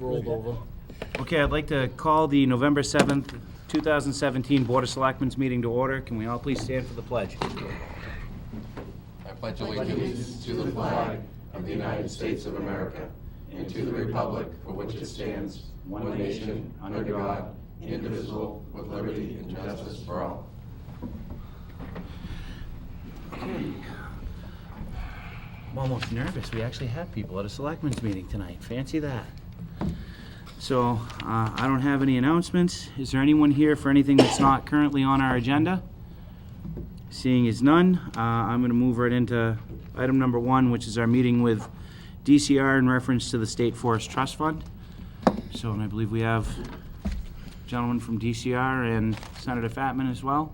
rolled over. Okay, I'd like to call the November 7th, 2017 Board of Selectmen's meeting to order. Can we all please stand for the pledge? I pledge allegiance to the flag of the United States of America and to the republic for which it stands, one nation, under God, indivisible, with liberty and justice for all. Okay. I'm almost nervous. We actually have people at a Selectmen's meeting tonight. Fancy that. So, I don't have any announcements. Is there anyone here for anything that's not currently on our agenda? Seeing as none, I'm going to move right into item number 1, which is our meeting with DCR in reference to the State Forest Trust Fund. So, and I believe we have a gentleman from DCR and Senator Fatman as well.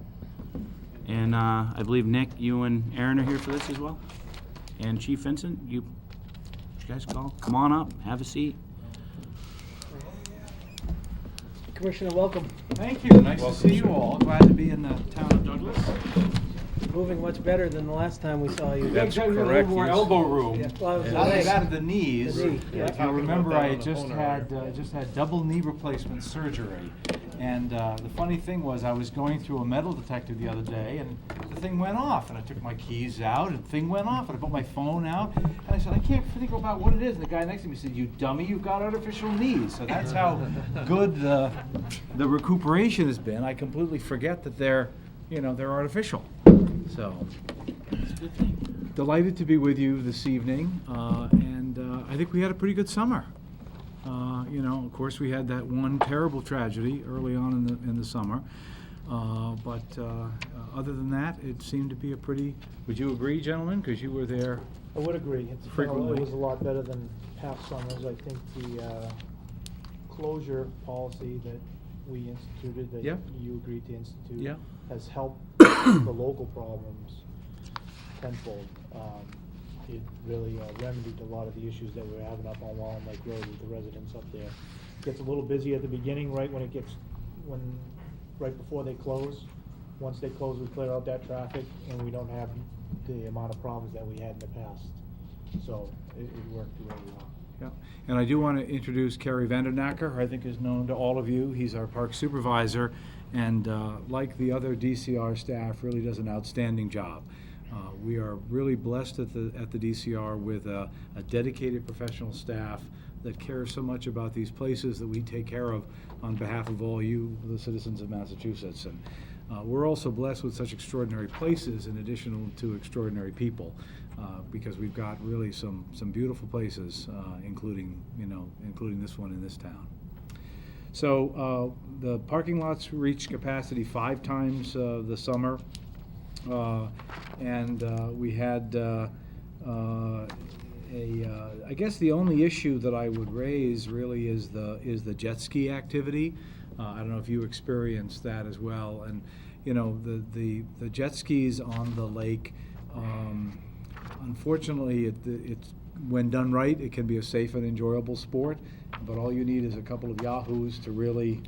And I believe, Nick, you and Aaron are here for this as well. And Chief Vincent, you guys come on up, have a seat. Commissioner, welcome. Thank you. Nice to see you all. Glad to be in the town of Douglas. Moving much better than the last time we saw you. That's correct. A little more elbow room. Yeah, well, it was Not the leg. that of the knees. The knee, yeah. If you remember, I just had double knee replacement surgery. And the funny thing was, I was going through a metal detector the other day, and the thing went off. And I took my keys out, and the thing went off. And I put my phone out, and I said, I can't think about what it is. And the guy next to me said, "You dummy, you've got artificial knees." So that's how good the recuperation has been. I completely forget that they're artificial. So, It's a good thing. delighted to be with you this evening, and I think we had a pretty good summer. Of course, we had that one terrible tragedy early on in the summer, but other than that, it seemed to be a pretty. Would you agree, gentlemen? Because you were there. I would agree. Frequently. It was a lot better than past summers. I think the closure policy that we instituted, that Yeah. you agreed to institute, Yeah. has helped the local problems tenfold. It really remedied a lot of the issues that we were having up on Wallen Lake Road with the residents up there. Gets a little busy at the beginning, right before they close. Once they close, we clear out that traffic, and we don't have the amount of problems that we had in the past. So it worked really well. Yeah, and I do want to introduce Kerry Vandernacker, who I think is known to all of you. He's our park supervisor, and like the other DCR staff, really does an outstanding job. We are really blessed at the DCR with a dedicated professional staff that cares so much about these places that we take care of on behalf of all you, the citizens of Massachusetts. And we're also blessed with such extraordinary places in addition to extraordinary people, because we've got really some beautiful places, including this one in this town. So the parking lots reached capacity 5 times this summer. And we had I guess the only issue that I would raise really is the jet ski activity. I don't know if you experienced that as well. And the jet skis on the lake, unfortunately, it's when done right, it can be a safe and enjoyable sport. But all you need is a couple of yahoos to really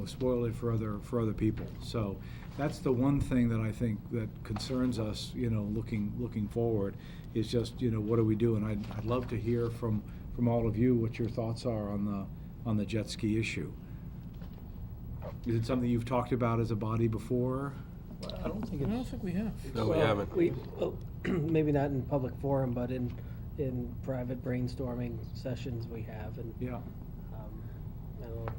spoil it for other people. So that's the one thing that I think that concerns us, looking forward, is just, what do we do? And I'd love to hear from all of you what your thoughts are on the jet ski issue. Is it something you've talked about as a body before? I don't think we have. No, we haven't. Maybe not in public forum, but in private brainstorming sessions we have. And Yeah. I don't know.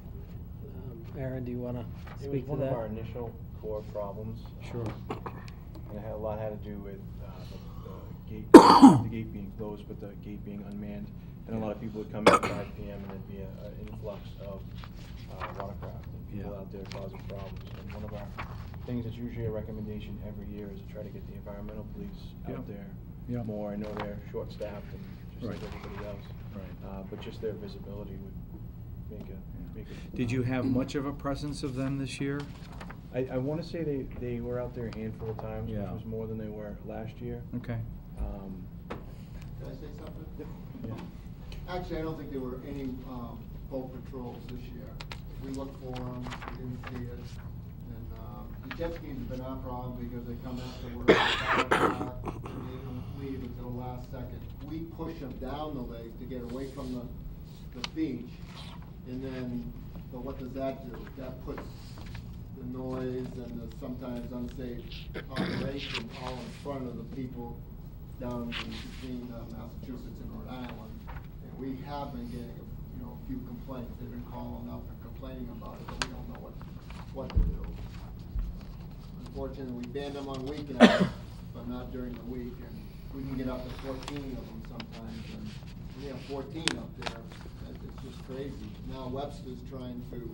Aaron, do you want to It was speak to one that? of our initial core problems. Sure. And it had a lot to do with the gate, the gate being closed, but the gate being unmanned. And a lot of people would come in at 5 p.m. and there'd be an influx of watercraft and people out there causing problems. And one of our things that's usually a recommendation every year is to try to get the environmental police out there more. I know they're short-staffed and just like everybody else. Right. But just their visibility would make a Did you have much of a presence of them this year? I want to say they were out there a handful of times, Yeah. which was more than they were last year. Okay. Can I say something? Yeah. Actually, I don't think there were any boat patrols this year. We looked for them, we didn't see it. And the jet skis have been our problem because they come after work, and they don't leave until the last second. We push them down the lake to get away from the beach, And then, but what does that do? That puts the noise and the sometimes unsafe operation all in front of the people down between Massachusetts and Rhode Island. And we have been getting, a few complaints. They've been calling up and complaining about it, but we don't know what to do. Unfortunately, we banned them on weekends, but not during the week. And we can get up to 14 of them sometimes. And we have 14 up there. It's just crazy. Now Webster's trying to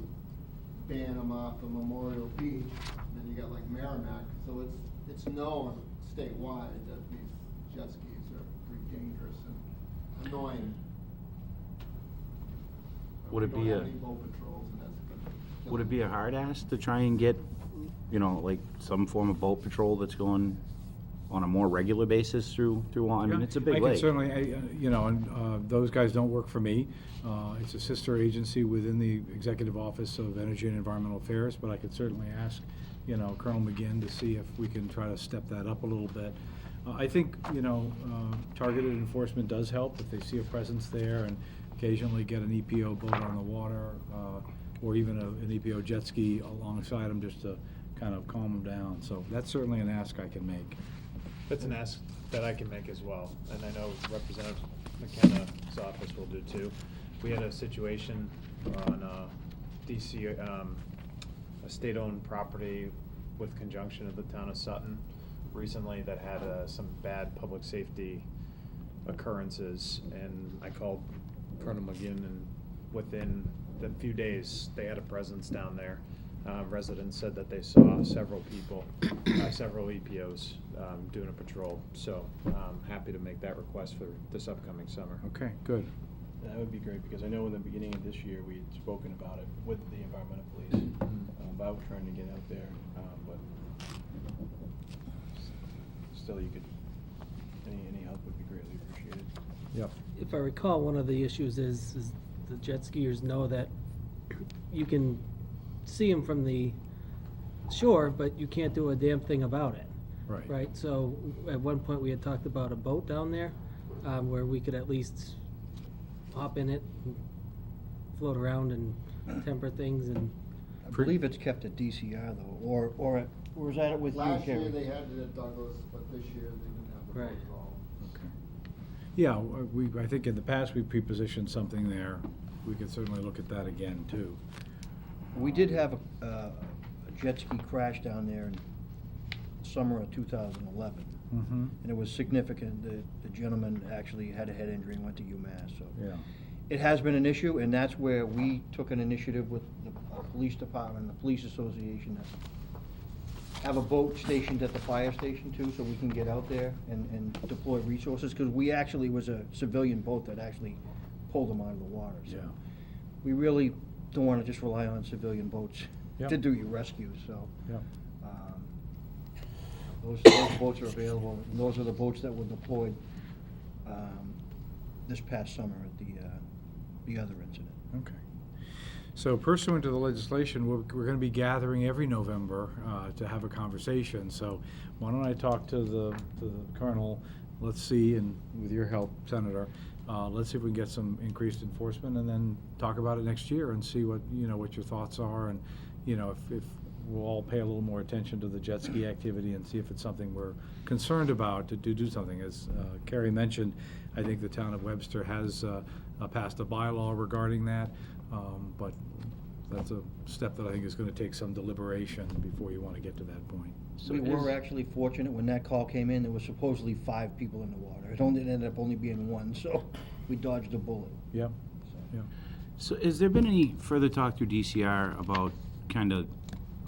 ban them off of Memorial Beach. And then you got like Merrimack. So it's known statewide that these jet skis are pretty dangerous and annoying. Would it We be don't a- have any boat patrols, and that's gonna Would it be a hard ask to try and get, like some form of boat patrol that's going on a more regular basis through, I mean, it's a big I lake. can certainly, those guys don't work for me. It's a sister agency within the Executive Office of Energy and Environmental Affairs, but I could certainly ask, Colonel McGinn to see if we can try to step that up a little bit. I think, targeted enforcement does help if they see a presence there and occasionally get an EPO boat on the water, or even an EPO jet ski alongside them just to kind of calm them down. So that's certainly an ask I can make. That's an ask that I can make as well, and I know Representative McKenna's office will do too. We had a situation on DC, a state-owned property with conjunction of the town of Sutton recently that had some bad public safety occurrences, and I called Colonel McGinn, and within the few days, they had a presence down there. Residents said that they saw several people, several EPOs doing a patrol. So happy to make that request for this upcoming summer. Okay, good. That would be great, because I know in the beginning of this year, we had spoken about it with the environmental police, about trying to get out there, but still, you could, any help would be greatly appreciated. Yep. If I recall, one of the issues is the jet skiers know that you can see them from the shore, but you can't do a damn thing about it. Right. Right, so at one point we had talked about a boat down there, where we could at least hop in it, and float around and temper things and. I believe it's kept at DCR though, or was that with you, Last Kerry? year they had it at Douglas, but this year they didn't have the boat Right. at all. Okay. Yeah, I think in the past we pre-positioned something there. We could certainly look at that again too. We did have a jet ski crash down there in summer of 2011. Mm-hmm. And it was significant. The gentleman actually had a head injury and went to UMass, so. Yeah. It has been an issue, and that's where we took an initiative with the police department, the police association, to have a boat stationed at the fire station too, so we can get out there and deploy resources, because we actually, was a civilian boat that actually pulled them out of the water, so. Yeah. We really don't wanna just rely on civilian boats Yep. to do your rescues, so. Yep. Those boats are available, and those are the boats that were deployed this past summer at the other incident. Okay. So pursuant to the legislation, we're going to be gathering every November to have a conversation. So why don't I talk to the colonel, let's see, and with your help, Senator, let's see if we can get some increased enforcement, and then talk about it next year and see what, what your thoughts are, and, if we'll all pay a little more attention to the jet ski activity and see if it's something we're concerned about to do something. As Kerry mentioned, I think the town of Webster has passed a bylaw regarding that, but that's a step that I think is going to take some deliberation before you want to get to that point. So We were is- actually fortunate when that call came in, there was supposedly 5 people in the water. It ended up only being 1, so we dodged a bullet. Yep, yep. So has there been any further talk through DCR about kind of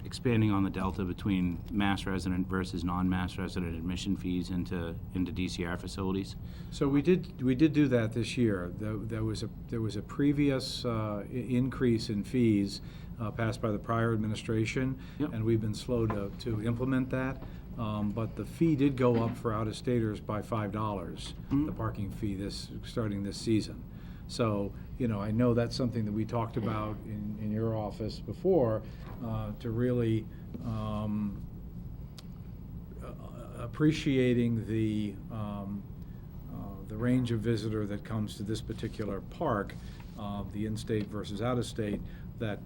expanding on the delta between mass resident versus non-mass resident admission fees into DCR facilities? So we did do that this year. There was a previous increase in fees passed by the prior administration, Yep. and we've been slow to implement that. But the fee did go up for out-of-staters by $5, Mhm. the parking fee starting this season. So, I know that's something that we talked about in your office before, to really appreciating the range of visitor that comes to this particular park. the in-state versus out-of-state, that,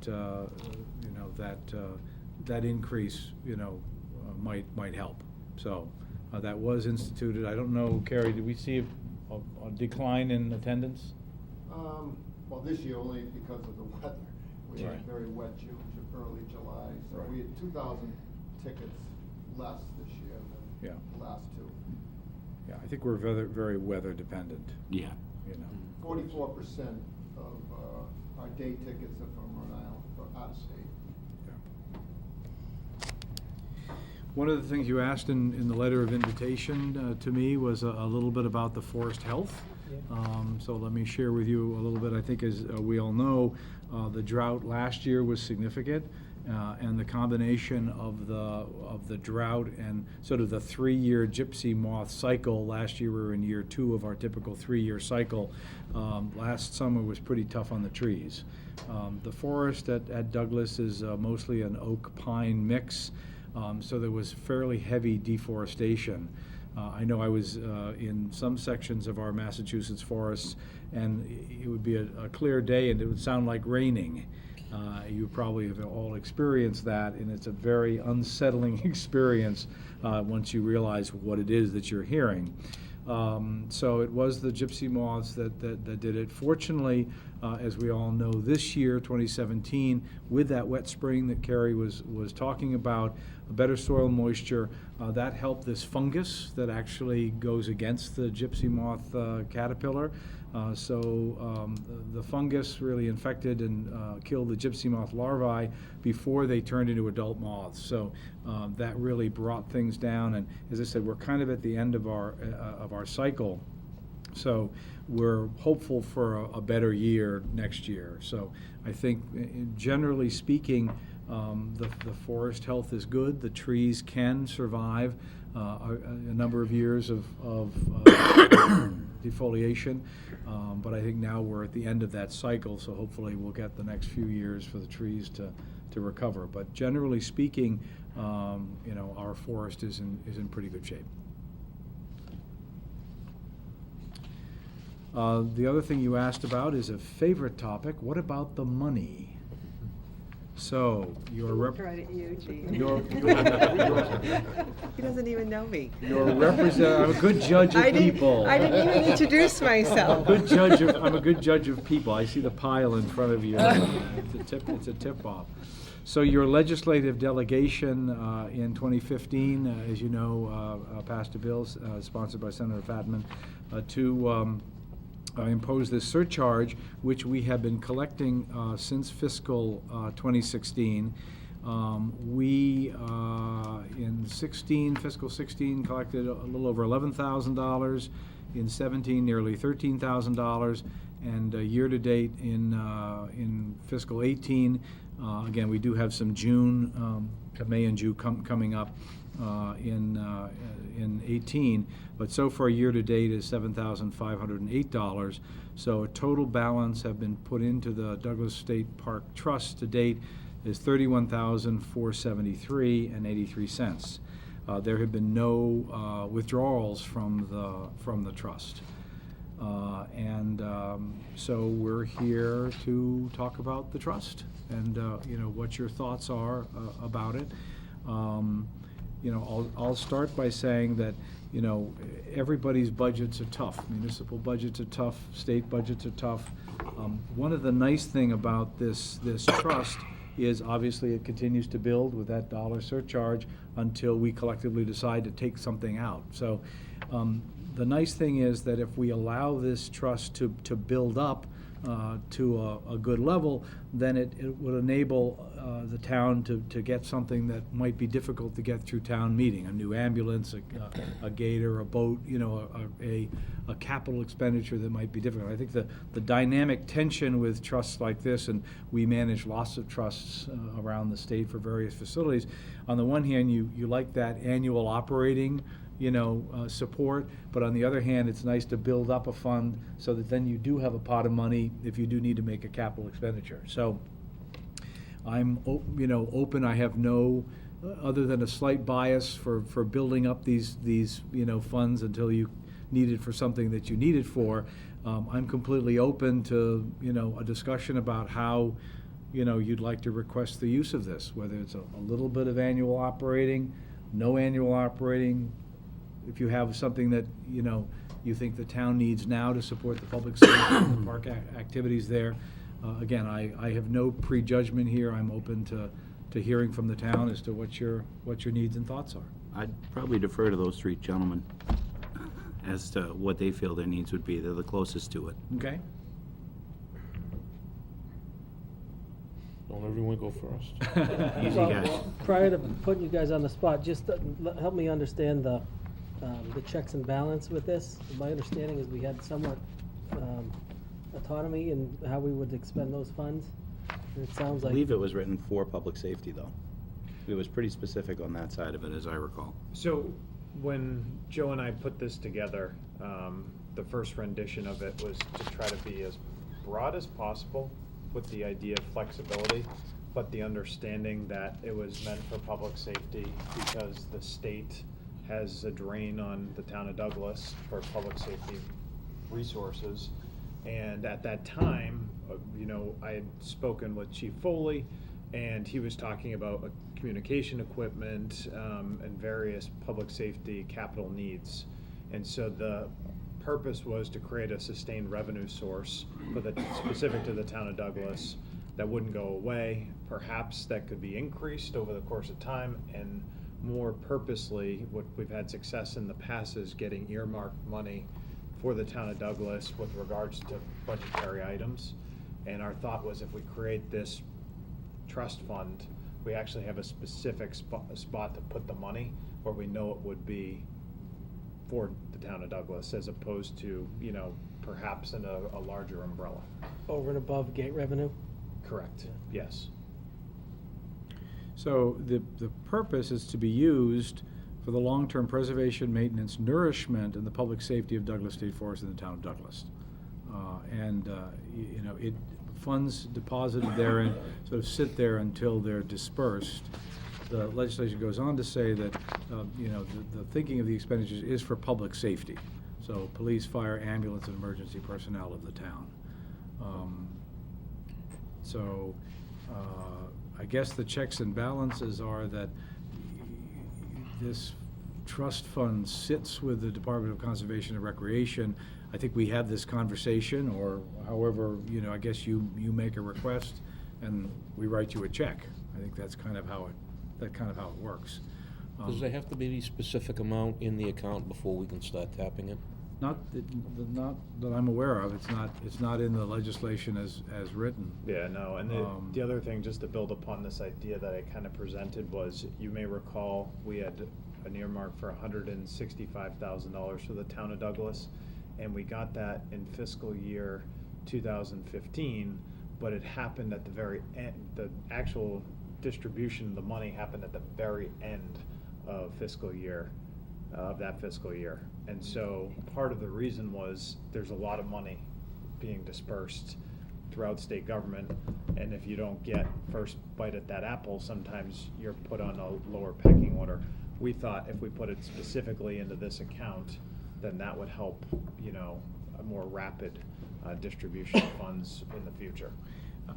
that increase, might help. So that was instituted. I don't know, Carrie, did we see a decline in attendance? Well, this year only because of the weather. We had Right. a very wet June to early July, so Right. we had 2,000 tickets less this year Yeah. than the last two. Yeah, I think we're very, very weather dependent, Yeah. 44% of our day tickets are from Rhode Island, from out of state. One of the things you asked in the letter of invitation to me was a little bit about the forest health. So let me share with you a little bit. I think, as we all know, the drought last year was significant, and the combination of the drought and sort of the 3-year gypsy moth cycle. Last year we were in year 2 of our typical 3-year cycle. Last summer was pretty tough on the trees. The forest at Douglas is mostly an oak pine mix. So there was fairly heavy deforestation. I know I was in some sections of our Massachusetts forests, and it would be a clear day and it would sound like raining. You probably have all experienced that, and it's a very unsettling experience once you realize what it is that you're hearing. So it was the gypsy moths that did it. Fortunately, as we all know, this year, 2017, with that wet spring that Carrie was talking about, a better soil moisture, that helped this fungus that actually goes against the gypsy moth caterpillar. So the fungus really infected and killed the gypsy moth larvae before they turned into adult moths. So that really brought things down. And as I said, we're kind of at the end of our cycle. So we're hopeful for a better year next year. So I think, generally speaking, the forest health is good. The trees can survive a number of years of defoliation, but I think now we're at the end of that cycle, so hopefully we'll get the next few years for the trees to recover. But generally speaking, our forest is in pretty good shape. The other thing you asked about is a favorite topic. What about the money? So, your Right at you, Gene. your He doesn't even know me. I'm a good judge of people. I didn't even introduce myself. I'm a good judge of people. I see the pile in front of you. It's a tip-off. So your legislative delegation in 2015, as you know, passed a bill sponsored by Senator Fatman to impose this surcharge, which we have been collecting since fiscal 2016. We, in fiscal 16, collected a little over $11,000. In 17, nearly $13,000. And year-to-date in fiscal 18, again, we do have some May and June coming up in 18, but so far year-to-date is $7,508. So a total balance have been put into the Douglas State Park Trust to date is $31,473.83. There have been no withdrawals from the trust. So we're here to talk about the trust and what your thoughts are about it. I'll start by saying that everybody's budgets are tough. Municipal budgets are tough. State budgets are tough. One of the nice thing about this trust is obviously it continues to build with that dollar surcharge until we collectively decide to take something out. So the nice thing is that if we allow this trust to build up to a good level, then it would enable the town to get something that might be difficult to get through town meeting, a new ambulance, a gator, a boat, a capital expenditure that might be difficult. I think the dynamic tension with trusts like this, and we manage lots of trusts around the state for various facilities. On the one hand, you like that annual operating support, but on the other hand, it's nice to build up a fund so that then you do have a pot of money if you do need to make a capital expenditure. So I'm open. I have no other than a slight bias for building up these funds until you need it for something that you need it for. I'm completely open to, a discussion about how, you'd like to request the use of this, whether it's a little bit of annual operating, no annual operating. If you have something that, you think the town needs now to support the public safety and the park activities there. Again, I have no prejudgment here. I'm open to hearing from the town as to what your needs and thoughts are. I'd probably defer to those three gentlemen as to what they feel their needs would be. They're the closest to it. Okay? Don't everyone go first. Easy, Well, guys. Prior to putting you guys on the spot, just help me understand the checks and balance with this. My understanding is we had somewhat autonomy in how we would expend those funds. And it sounds I like. believe it was written for public safety, though. It was pretty specific on that side of it, as I recall. So when Joe and I put this together, the first rendition of it was to try to be as broad as possible with the idea of flexibility, but the understanding that it was meant for public safety because the state has a drain on the town of Douglas for public safety resources. And at that time, I had spoken with Chief Foley, and he was talking about communication equipment and various public safety capital needs. And so the purpose was to create a sustained revenue source for specific to the town of Douglas that wouldn't go away. Perhaps that could be increased over the course of time, and more purposely, what we've had success in the past is getting earmarked money for the town of Douglas with regards to budgetary items. And our thought was, if we create this trust fund, we actually have a specific spot to put the money where we know it would be for the town of Douglas, as opposed to, perhaps in a larger umbrella. Over and above gate revenue? Correct, yes. So the purpose is to be used for the long-term preservation, maintenance, nourishment, and the public safety of Douglas State Forest in the town of Douglas. Funds deposited therein sort of sit there until they're dispersed. The legislation goes on to say that, the thinking of the expenditures is for public safety. So police, fire, ambulance, and emergency personnel of the town. I guess the checks and balances are that this trust fund sits with the Department of Conservation and Recreation. I think we have this conversation, or however, I guess you make a request and we write you a check. I think that's kind of how it works. Does there have to be a specific amount in the account before we can start tapping it? Not that I'm aware of. It's not in the legislation as written. Yeah, no, and the other thing, just to build upon this idea that I kind of presented, was, you may recall, we had an earmark for $165,000 for the town of Douglas, and we got that in fiscal year 2015, but it happened at the very end. The actual distribution of the money happened at the very end of that fiscal year. And so part of the reason was there's a lot of money being dispersed throughout state government, and if you don't get first bite at that apple, sometimes you're put on a lower pecking order. We thought if we put it specifically into this account, then that would help, a more rapid distribution of funds in the future.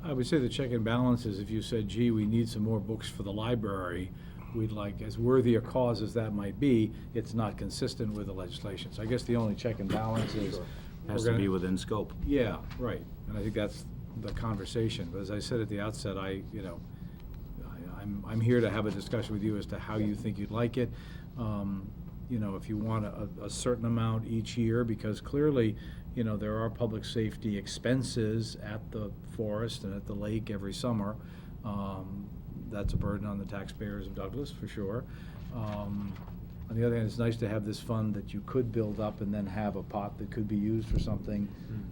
I would say the check and balance is, if you said, gee, we need some more books for the library, we'd like, as worthy a cause as that might be, it's not consistent with the legislation. So I guess the only check and balance is. Sure. Has to be within scope. Yeah, right. And I think that's the conversation. But as I said at the outset, I'm here to have a discussion with you as to how you think you'd like it. If you want a certain amount each year, because clearly, there are public safety expenses at the forest and at the lake every summer. That's a burden on the taxpayers of Douglas, for sure. On the other hand, it's nice to have this fund that you could build up and then have a pot that could be used for something,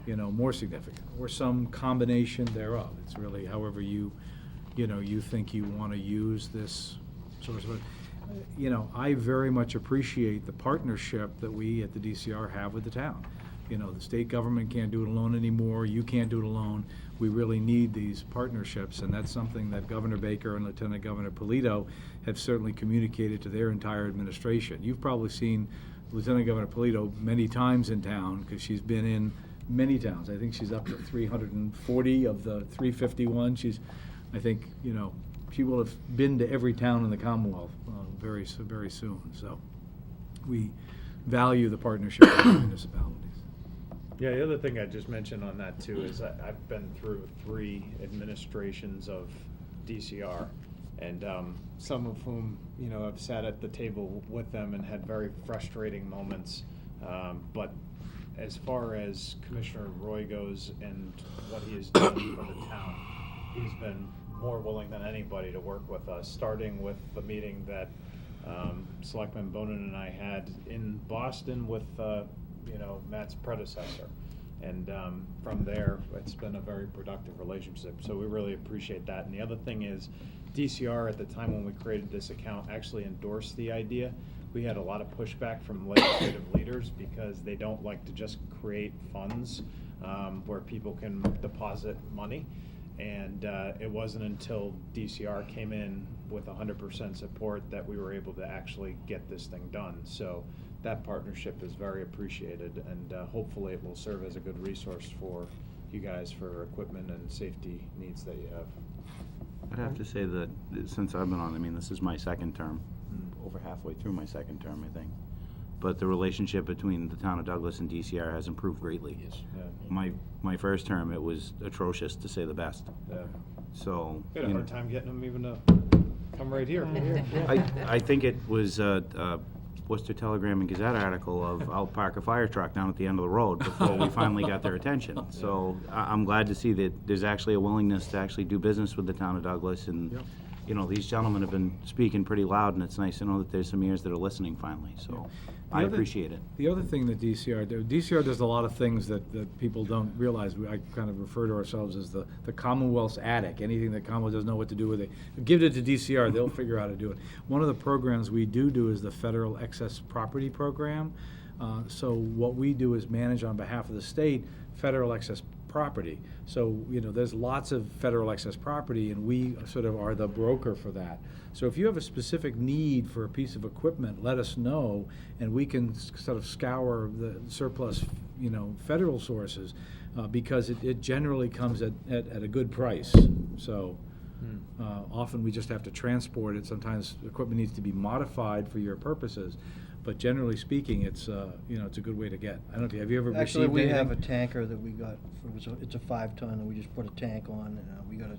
more significant, or some combination thereof. It's really however you think you want to use this source of it. I very much appreciate the partnership that we at the DCR have with the town. The state government can't do it alone anymore. You can't do it alone. We really need these partnerships, and that's something that Governor Baker and Lieutenant Governor Polito have certainly communicated to their entire administration. You've probably seen Lieutenant Governor Polito many times in town, because she's been in many towns. I think she's up to 340 of the 351. I think, she will have been to every town in the Commonwealth very soon. So we value the partnership with the municipalities. Yeah, the other thing I just mentioned on that too is I've been through 3 administrations of DCR, and some of whom, I've sat at the table with them and had very frustrating moments. But as far as Commissioner Roy goes and what he has done for the town, he's been more willing than anybody to work with us, starting with the meeting that Selectman Bonin and I had in Boston with Matt's predecessor. And from there, it's been a very productive relationship. So we really appreciate that. And the other thing is, DCR at the time when we created this account actually endorsed the idea. We had a lot of pushback from legislative leaders because they don't like to just create funds where people can deposit money. And it wasn't until DCR came in with 100% support that we were able to actually get this thing done. So that partnership is very appreciated, and hopefully it will serve as a good resource for you guys for equipment and safety needs that you have. I'd have to say that since I've been on, this is my second term, over halfway through my second term, I think. But the relationship between the town of Douglas and DCR has improved greatly. Yes. Yeah. My first term, it was atrocious, to say the best. Yeah. So We had a hard time getting them even to come right here. I think it was Worcester Telegram and Gazette article of I'll park a fire truck down at the end of the road before we finally got their attention. So I'm glad to see that there's actually a willingness to actually do business with the town of Douglas. And these gentlemen have been speaking pretty loud, and it's nice to know that there's some ears that are listening finally. So I appreciate it. The other thing that DCR does a lot of things that people don't realize. I kind of refer to ourselves as the Commonwealth's attic. Anything that Commonwealth doesn't know what to do with it, give it to DCR, they'll figure out how to do it. One of the programs we do is the Federal Excess Property Program. So what we do is manage on behalf of the state federal excess property. So, there's lots of federal excess property, and we sort of are the broker for that. So if you have a specific need for a piece of equipment, let us know, and we can sort of scour the surplus, federal sources, because it generally comes at a good price. So often we just have to transport it. Sometimes equipment needs to be modified for your purposes. But generally speaking, it's it's a good way to get. I don't know. Have you ever Actually, received we anything? have a tanker that we got. It's a 5-ton, and we just put a tank on. We got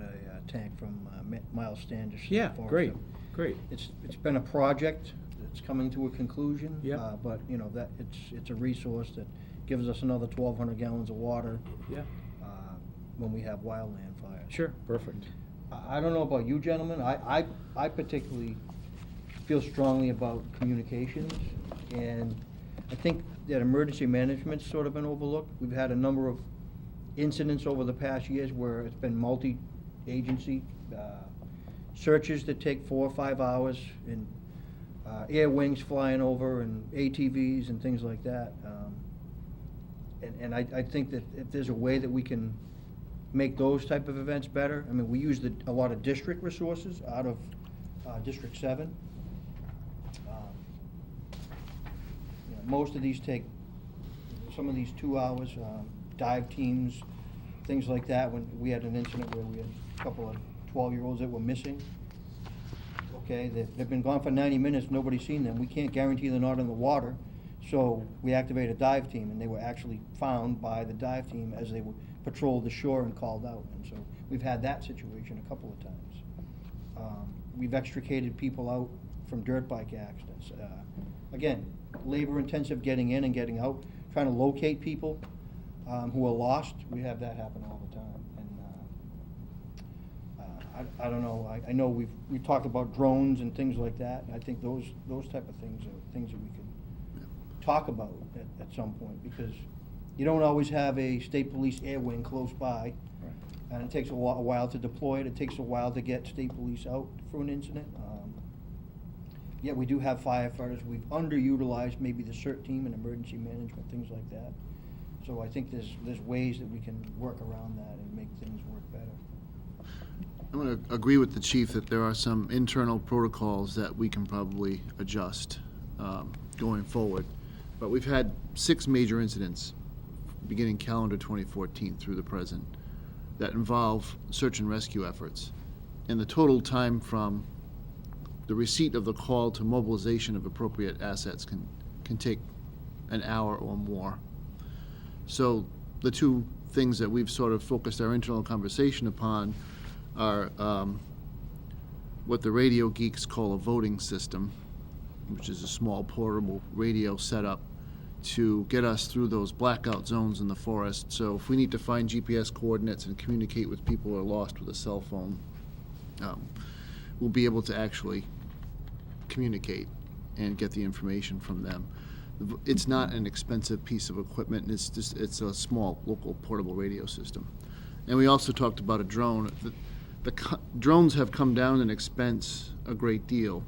a tank from Miles Standish. Yeah, great. It's been a project that's coming to a conclusion. Yeah. But that it's a resource that gives us another 1,200 gallons of water. Yeah. When we have wildland fires. Sure. Perfect. I don't know about you gentlemen. I particularly feel strongly about communications, and I think that emergency management's sort of been overlooked. We've had a number of incidents over the past years where it's been multi-agency searches that take 4 or 5 hours, and air wings flying over, and ATVs and things like that. And I think that if there's a way that we can make those type of events better, we use a lot of district resources out of District 7. Most of these take, some of these 2 hours, dive teams, things like that. When we had an incident where we had a couple of 12-year-olds that were missing. Okay, they've been gone for 90 minutes, nobody's seen them. We can't guarantee they're not in the water. So we activate a dive team, and they were actually found by the dive team as they would patrol the shore and called out. And so we've had that situation a couple of times. We've extricated people out from dirt bike accidents. Again, labor-intensive getting in and getting out, trying to locate people who are lost. We have that happen all the time. And I don't know. I know we've talked about drones and things like that. I think those type of things are things that we could talk about at some point, because you don't always have a state police air wing close by. Right. And it takes a while to deploy it. It takes a while to get state police out for an incident. Yet we do have firefighters. We've underutilized maybe the CERT team and emergency management, things like that. So I think there's ways that we can work around that and make things work better. I'm going to agree with the chief that there are some internal protocols that we can probably adjust going forward. But we've had 6 major incidents beginning calendar 2014 through the present, that involve search and rescue efforts. And the total time from the receipt of the call to mobilization of appropriate assets can take an hour or more. So the two things that we've sort of focused our internal conversation upon are what the radio geeks call a voting system, which is a small portable radio setup to get us through those blackout zones in the forest. So if we need to find GPS coordinates and communicate with people who are lost with a cell phone, we'll be able to actually communicate and get the information from them. It's not an expensive piece of equipment, and it's a small local portable radio system. And we also talked about a drone. Drones have come down in expense a great deal,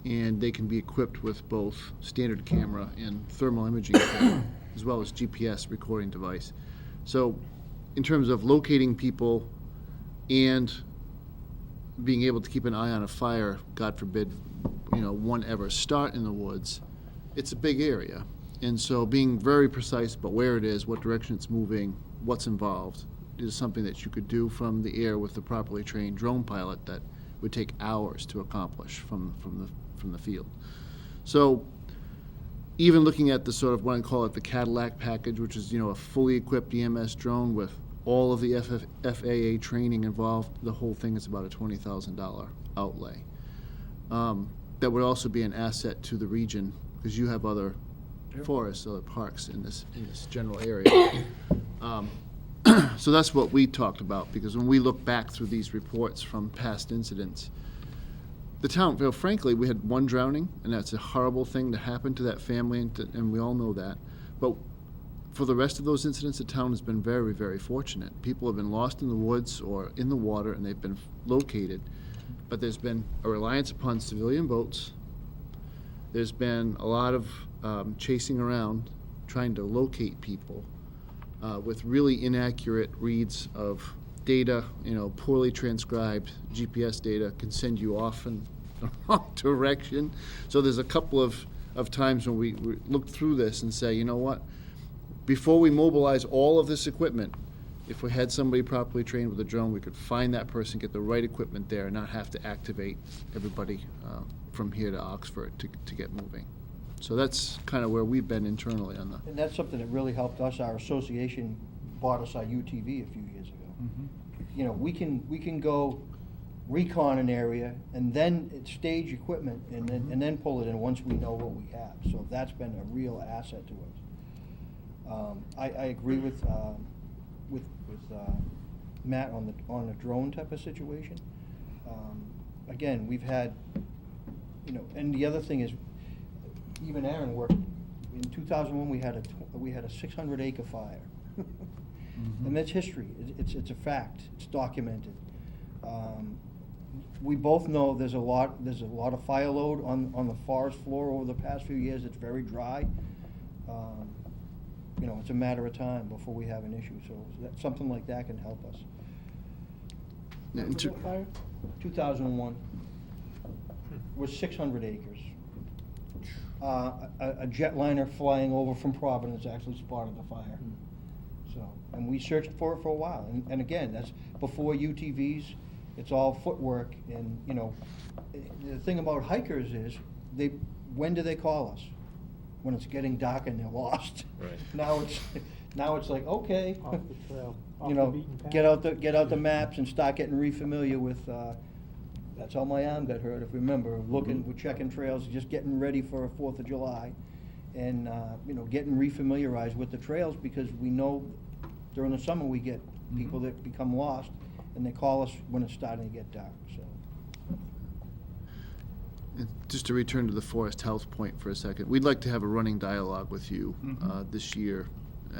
and they can be equipped with both standard camera and thermal imaging camera, as well as GPS recording device. So in terms of locating people and being able to keep an eye on a fire, God forbid, one ever start in the woods, it's a big area. And so being very precise about where it is, what direction it's moving, what's involved, is something that you could do from the air with the properly trained drone pilot that would take hours to accomplish from the field. So even looking at the sort of what I call it the Cadillac package, which is a fully equipped EMS drone with all of the FAA training involved, the whole thing is about a $20,000 outlay. That would also be an asset to the region because you have other forests, other parks in this general area. So that's what we talked about, because when we look back through these reports from past incidents, the town, frankly, we had one drowning, and that's a horrible thing to happen to that family, and we all know that. But for the rest of those incidents, the town has been very, very fortunate. People have been lost in the woods or in the water, and they've been located. But there's been a reliance upon civilian boats. There's been a lot of chasing around, trying to locate people with really inaccurate reads of data. Poorly transcribed GPS data can send you off in the wrong direction. So there's a couple of times when we look through this and say, you know what? Before we mobilize all of this equipment, if we had somebody properly trained with a drone, we could find that person, get the right equipment there, and not have to activate everybody from here to Oxford to get moving. So that's kind of where we've been internally on And that's something that really helped us. Our association bought us our UTV a few years ago. Mm-hmm. We can go recon an area and then stage equipment and then pull it in once we know what we have. So that's been a real asset to us. I agree with Matt on the drone type of situation. Again, we've had, and the other thing is, even Aaron worked in 2001. We had a 600-acre fire, and that's history. It's a fact. It's documented. We both know there's a lot of fire load on the forest floor over the past few years. It's very dry. It's a matter of time before we have an issue. So something like that can help us. Yeah, Was that fire? 2001 was 600 acres. A jetliner flying over from Providence actually spotted the fire. So, and we searched for it for a while. And again, that's before UTVs. It's all footwork. And the thing about hikers is when do they call us? When it's getting dark and they're lost. Right. Now it's like, okay, Off the trail, off the beaten path. get out the maps and start getting refamiliar with. That's how my arm got hurt. If you remember, we're checking trails, just getting ready for 4th of July, and getting refamiliarized with the trails, because we know during the summer we get people that become lost, and they call us when it's starting to get dark. So. And just to return to the forest health point for a second, we'd like to have a running dialogue with you this year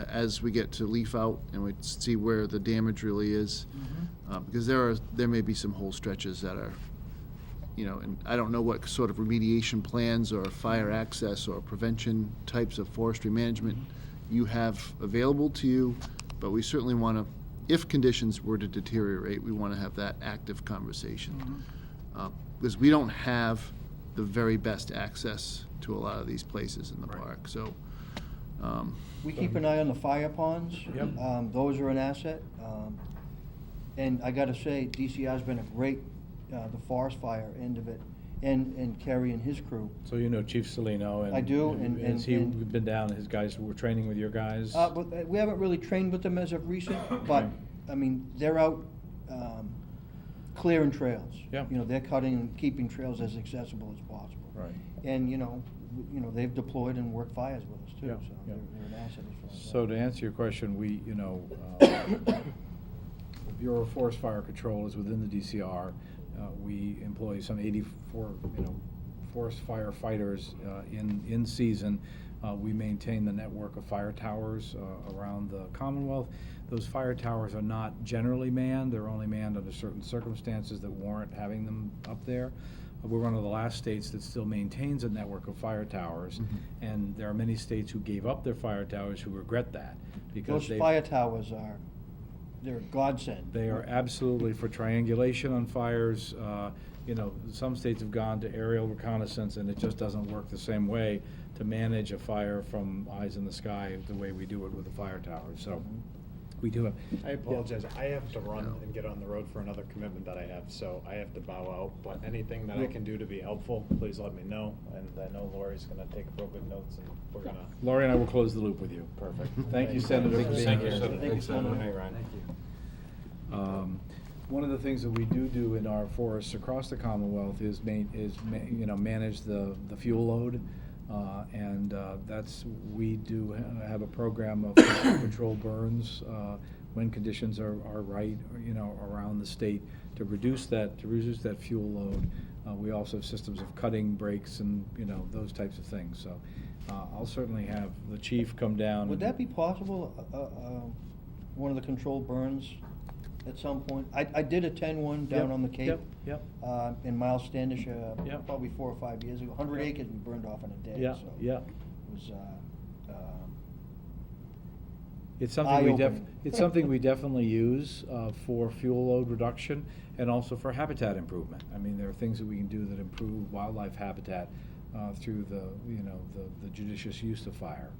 as we get to leaf out and we see where the damage really is, because there may be some whole stretches that are, and I don't know what sort of remediation plans or fire access or prevention types of forestry management you have available to you, but we certainly want to, if conditions were to deteriorate, we want to have that active conversation, because we don't have the very best access to a lot of these places in the park. So We keep an eye on the fire ponds. Yep. Those are an asset. And I gotta say, DCR's been a great, the forest fire end of it, and Kerry and his crew. So you know Chief Salino, and I do, and- has he and- been down, his guys who were training with your guys? But we haven't really trained with them as of recent, but, I mean, they're out clearing trails. Yeah. You know, they're cutting and keeping trails as accessible as possible. Right. And, you know, they've deployed and worked fires with us too, Yeah, so yeah. they're an asset as far as that. So to answer your question, we, the Bureau of Forest Fire Control is within the DCR. We employ some 84, forest firefighters in season. We maintain the network of fire towers around the Commonwealth. Those fire towers are not generally manned. They're only manned under certain circumstances that warrant having them up there. We're one of the last states that still maintains a network of fire towers, and there are many states who gave up their fire towers who regret that, because Those fire towers they're a godsend. they are absolutely for triangulation on fires. Some states have gone to aerial reconnaissance, and it just doesn't work the same way to manage a fire from eyes in the sky the way we do it with the fire towers. So we do have. I apologize, I have to run and get on the road for another commitment that I have, so I have to bow out. But anything that I can do to be helpful, please let me know. And I know Lori's gonna take appropriate notes, and we're gonna. Laurie and I will close the loop with you. Perfect. Thank you, Senator, for being here. Thank you, Senator. Hey, Ryan. One of the things that we do in our forests across the Commonwealth is manage the fuel load. We do have a program of control burns when conditions are right, around the state to reduce that fuel load. We also have systems of cutting brakes and, those types of things. So I'll certainly have the chief come down. Would that be possible, one of the controlled burns at some point? I did attend one down Yep, on the Cape. Yep. In Miles Standish, Yep. probably 4 or 5 years ago. 100 Yep. acres we burned off in a day, Yeah, so. yeah. It was, It's something it's something we definitely use for fuel load reduction and also for habitat improvement. I mean, there are things that we can do that improve wildlife habitat through the judicious use of fire.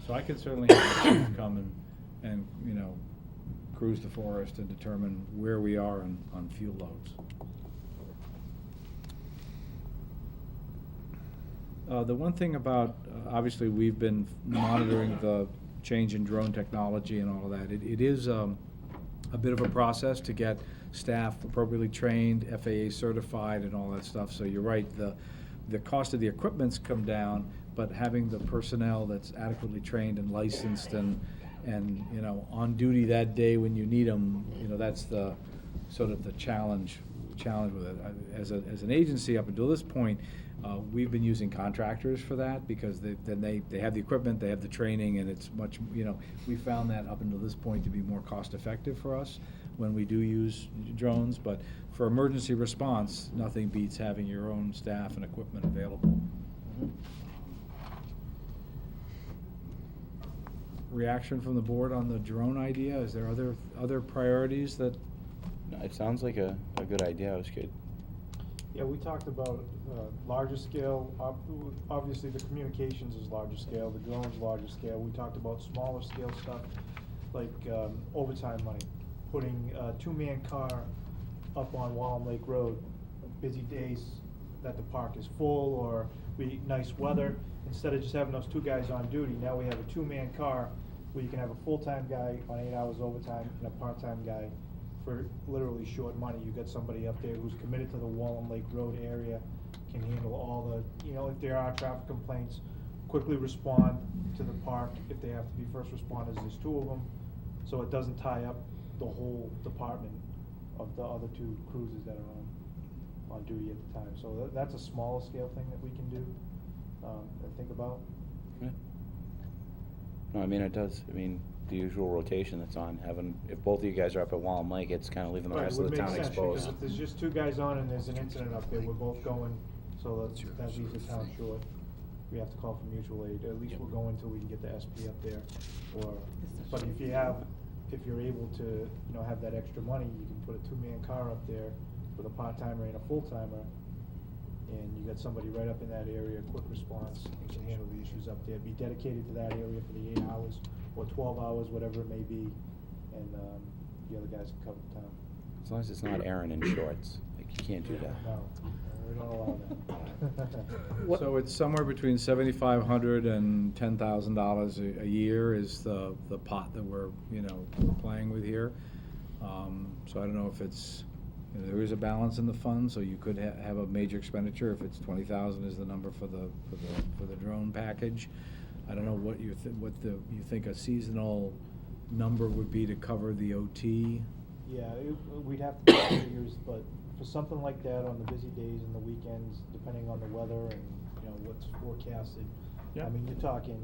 So I can certainly have the chief come and cruise the forest and determine where we are on fuel loads. The one thing about, obviously, we've been monitoring the change in drone technology and all of that. It is a bit of a process to get staff appropriately trained, FAA certified, and all that stuff. So you're right, the cost of the equipment's come down, but having the personnel that's adequately trained and licensed and on duty that day when you need them, that's the sort of the challenge with it. As an agency up until this point, we've been using contractors for that because they have the equipment, they have the training, and it's much, we found that up until this point to be more cost effective for us when we do use drones. But for emergency response, nothing beats having your own staff and equipment available. Reaction from the board on the drone idea? Is there other priorities that? No, it sounds like a good idea. It was good. Yeah, we talked about larger scale. Obviously, the communications is larger scale, the drone's larger scale. We talked about smaller scale stuff, like overtime money, putting a 2-man car up on Wallam Lake Road, busy days that the park is full or nice weather. Instead of just having those 2 guys on duty, now we have a 2-man car where you can have a full-time guy on 8 hours overtime and a part-time guy for literally short money. You got somebody up there who's committed to the Wallam Lake Road area, can handle all the, if there are traffic complaints, quickly respond to the park. If they have to be first responders, there's 2 of them, so it doesn't tie up the whole department of the other 2 cruisers that are on duty at the time. So that's a smaller scale thing that we can do, and think about. Yeah. No, I mean, it does. I mean, the usual rotation that's on, if both of you guys are up at Wallam Lake, it's kind of leaving the Right, rest it of would the make town sense, because exposed. if there's just 2 guys on and there's an incident up there, we're both going, so that leaves the town short. We have to call for mutual aid. At least we're going till we can get the SP up there. But if you're able to, have that extra money, you can put a 2-man car up there with a part-timer and a full-timer, and you got somebody right up in that area, quick response, and can handle the issues up there, be dedicated to that area for the 8 hours or 12 hours, whatever it may be, and the other guys can cover the town. As long as it's not Aaron in shorts, like, you can't do that. No, we don't allow that. So it's somewhere between $7,500 and $10,000 a year is the pot that we're playing with here. So I don't know if it's, there is a balance in the fund, so you could have a major expenditure if it's 20,000 is the number for the drone package. I don't know what you think a seasonal number would be to cover the OT. Yeah, we'd have to do figures, but for something like that on the busy days and the weekends, depending on the weather and, what's forecasted, Yeah. I mean, you're talking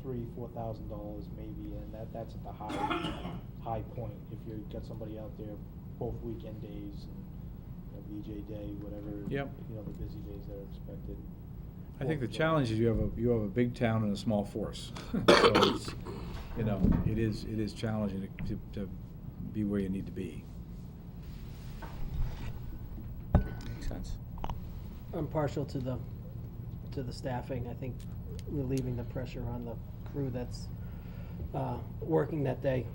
$3,000-4,000 maybe, and that's at the high point. If you've got somebody out there both weekend days and, VJ day, whatever, Yep. the busy days that are expected. I think the challenge is you have a big town and a small force. So it's, it is challenging to be where you need to be. Makes sense. I'm partial to the staffing. I think relieving the pressure on the crew that's working that day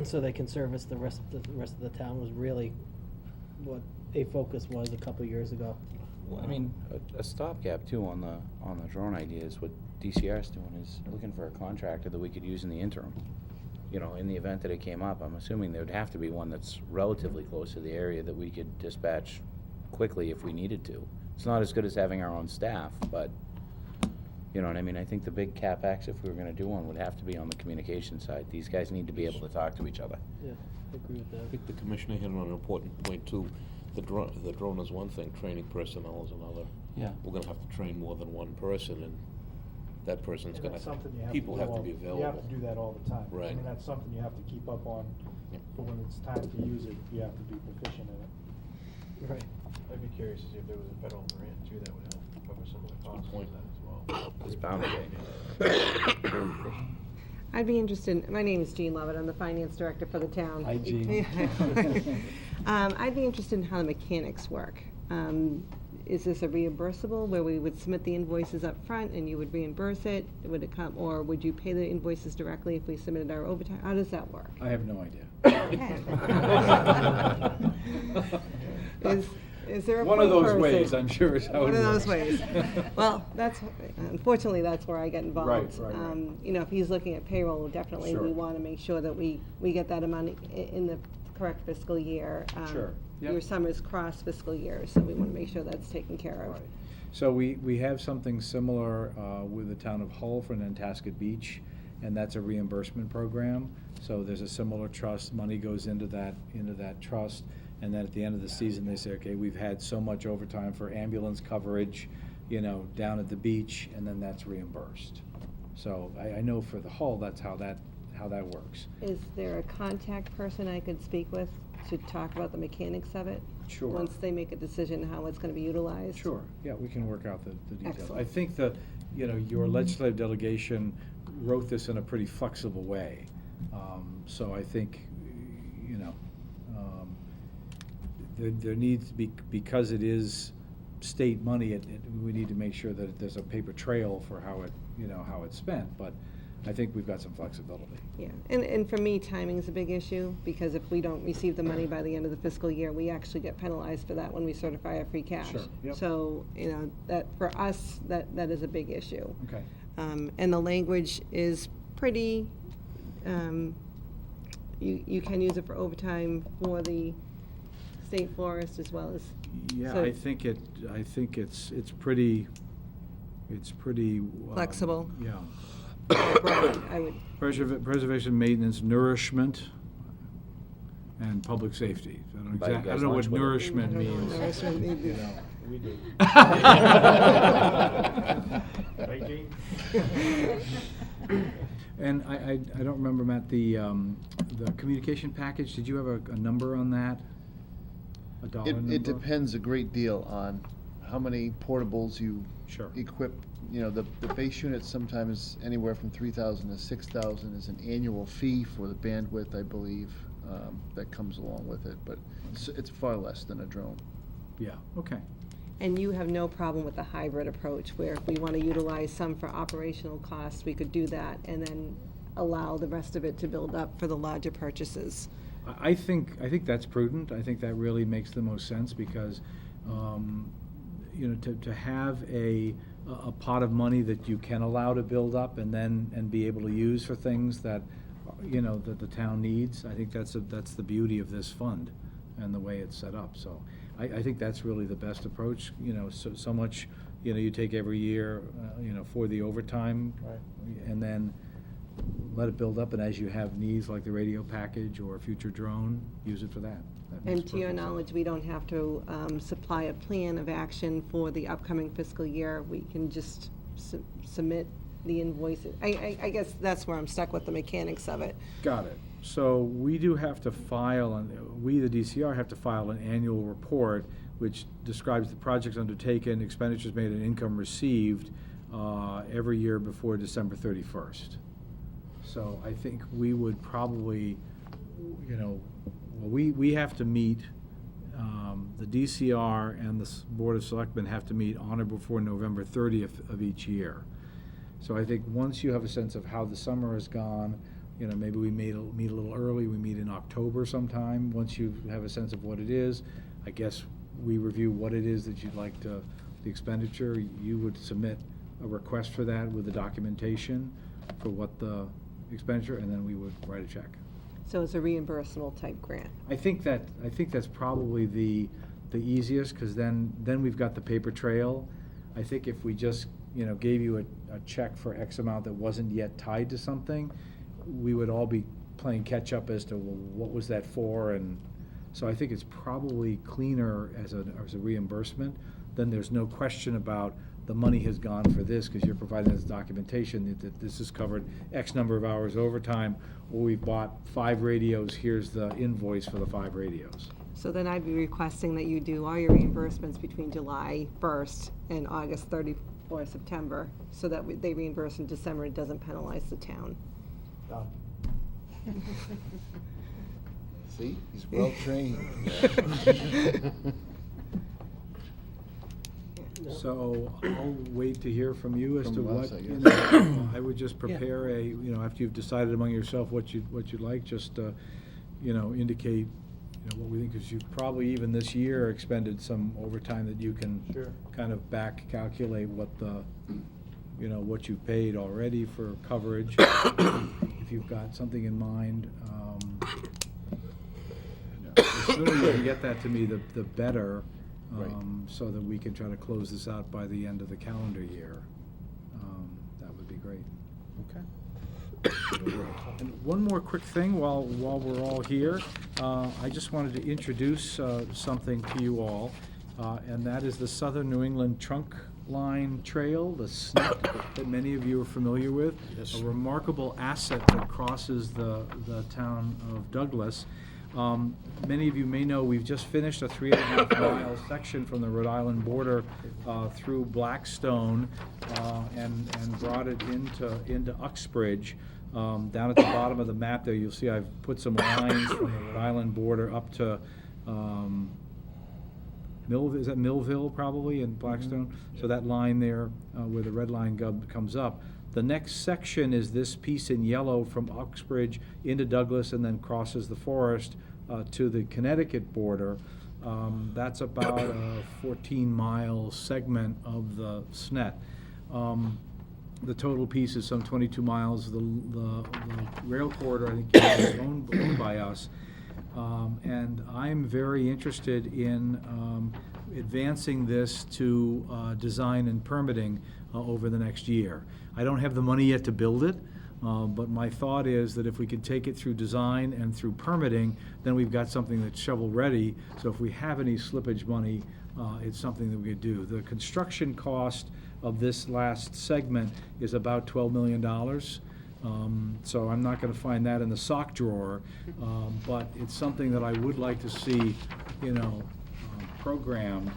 so they can service the rest of the town was really what a focus was a couple years ago. Well, I mean, a stopgap too on the drone idea is what DCR's doing, is looking for a contractor that we could use in the interim. In the event that it came up, I'm assuming there would have to be one that's relatively close to the area that we could dispatch quickly if we needed to. It's not as good as having our own staff, but, you know what I mean? I think the big CapEx, if we were gonna do one, would have to be on the communication side. These guys need to be able to talk to each other. Yeah, I agree with I that. think the commissioner hit on an important point too. The drone is one thing, training personnel is another. Yeah. We're gonna have to train more than one person, and that person's And gonna, that's something you have people to do have to be available. You have to do that all the time. I Right. mean, that's something you have to keep up on, Yeah. for when it's time to use it, you have to be proficient in it. Right. I'd be curious to see if there was a federal grant too that would help cover some of the costs of point. that as well. It's bound to be. I'd be interested, my name is Jean Lovett, I'm the finance director for the town. Hi, Jean. I'd be interested in how the mechanics work. Is this a reimbursable, where we would submit the invoices up front and you would reimburse it? Would it come, or would you pay the invoices directly if we submitted our overtime? How does that work? I have no idea. Is there a One of point those person? ways, I'm sure, is how it One of those works. ways. Well, unfortunately, that's where I get involved. Right. If he's looking at payroll, definitely we Sure. want to make sure that we get that amount in the correct fiscal year. Sure. Yep. Your summer's cross fiscal years, so we want to make sure that's taken care of. Right. So we have something similar with the town of Hull for Nantasket Beach, and that's a reimbursement program. So there's a similar trust, money goes into that trust, and then at the end of the season, they say, okay, we've had so much overtime for ambulance coverage, down at the beach, and then that's reimbursed. So I know for the Hull, that's how that works. Is there a contact person I could speak with to talk about the mechanics of it? Sure. Once they make a decision how it's going to be utilized? Sure, yeah, we can work out the details. Excellent. I think your legislative delegation wrote this in a pretty flexible way. So I think, there needs to be, because it is state money, we need to make sure that there's a paper trail for how it's spent, but I think we've got some flexibility. Yeah, and for me, timing is a big issue, because if we don't receive the money by the end of the fiscal year, we actually get penalized for that when we certify our free cash. Sure, yep. So, that, for us, that is a big issue. Okay. And the language is pretty, you can use it for overtime for the state forest as well as. Yeah, so- I think it's pretty, Flexible. Yeah. I would, Preservation, maintenance, nourishment, and public safety. So Buy you I guys don't know what lunch with it. nourishment means. Nourishment means- you know. We do. Right, Gene? And I don't remember, Matt, the communication package, did you have a number on that? A dollar number? It depends a great deal on how many portables you Sure. equip. The base unit sometimes anywhere from 3,000 to 6,000 is an annual fee for the bandwidth, I believe, that comes along with it, but it's far less than a drone. Yeah, okay. And you have no problem with the hybrid approach, where if we want to utilize some for operational costs, we could do that, and then allow the rest of it to build up for the larger purchases? I think that's prudent. I think that really makes the most sense because, to have a pot of money that you can allow to build up and be able to use for things that, that the town needs, I think that's the beauty of this fund and the way it's set up. So I think that's really the best approach. So much, you take every year, for the overtime, Right. and then let it build up, and as you have needs like the radio package or a future drone, use it for that. That makes And to your perfect sense. knowledge, we don't have to supply a plan of action for the upcoming fiscal year. We can just submit the invoices. I guess that's where I'm stuck with the mechanics of it. Got it. So we do have to file, we, the DCR, have to file an annual report which describes the projects undertaken, expenditures made, and income received every year before December 31st. So I think we would probably, we have to meet, the DCR and the Board of Selectmen have to meet on or before November 30th of each year. So I think once you have a sense of how the summer has gone, maybe we meet a little early, we meet in October sometime. Once you have a sense of what it is, I guess we review what it is that you'd like to, the expenditure. You would submit a request for that with the documentation for what the expenditure, and then we would write a check. So it's a reimbursable type grant. I think that's probably the easiest, because then we've got the paper trail. I think if we just gave you a check for X amount that wasn't yet tied to something, we would all be playing catch up as to, well, what was that for? And so I think it's probably cleaner as a reimbursement. Then there's no question about the money has gone for this, because you're providing this documentation that this has covered X number of hours overtime, or we've bought 5 radios, here's the invoice for the 5 radios. So then I'd be requesting that you do all your reimbursements between July 1st and August 30th or September, so that they reimburse in December. It doesn't penalize the town. Done. See, he's well trained. So I'll wait to hear from you as to From what, us, I guess. I would just prepare after you've decided among yourself what you'd like, just, indicate, what we think, because you've probably even this year expended some overtime that you can Sure. kind of back calculate what the, what you've paid already for coverage. If you've got something in mind, the sooner you can get that to me, the better. Right. So that we can try to close this out by the end of the calendar year. That would be great. Okay. And one more quick thing while we're all here, I just wanted to introduce something to you all, and that is the Southern New England Trunk Line Trail, the SNCC that many of you are familiar with. Yes. A remarkable asset that crosses the town of Douglas. Many of you may know we've just finished a 3.5-mile section from the Rhode Island border through Blackstone and brought it into Uxbridge. Down at the bottom of the map there, you'll see I've put some lines from the Rhode Island border up to is that Millville probably in Blackstone? Mm-hmm. So that line there where the red line comes up. The next section is this piece in yellow from Uxbridge into Douglas and then crosses the forest to the Connecticut border. That's about a 14-mile segment of the SNCC. The total piece is some 22 miles. The rail corridor, I think, is owned by us. And I'm very interested in advancing this to design and permitting over the next year. I don't have the money yet to build it, but my thought is that if we could take it through design and through permitting, then we've got something that's shovel-ready. So if we have any slippage money, it's something that we could do. The construction cost of this last segment is about $12 million. So I'm not going to find that in the sock drawer, but it's something that I would like to see, programmed,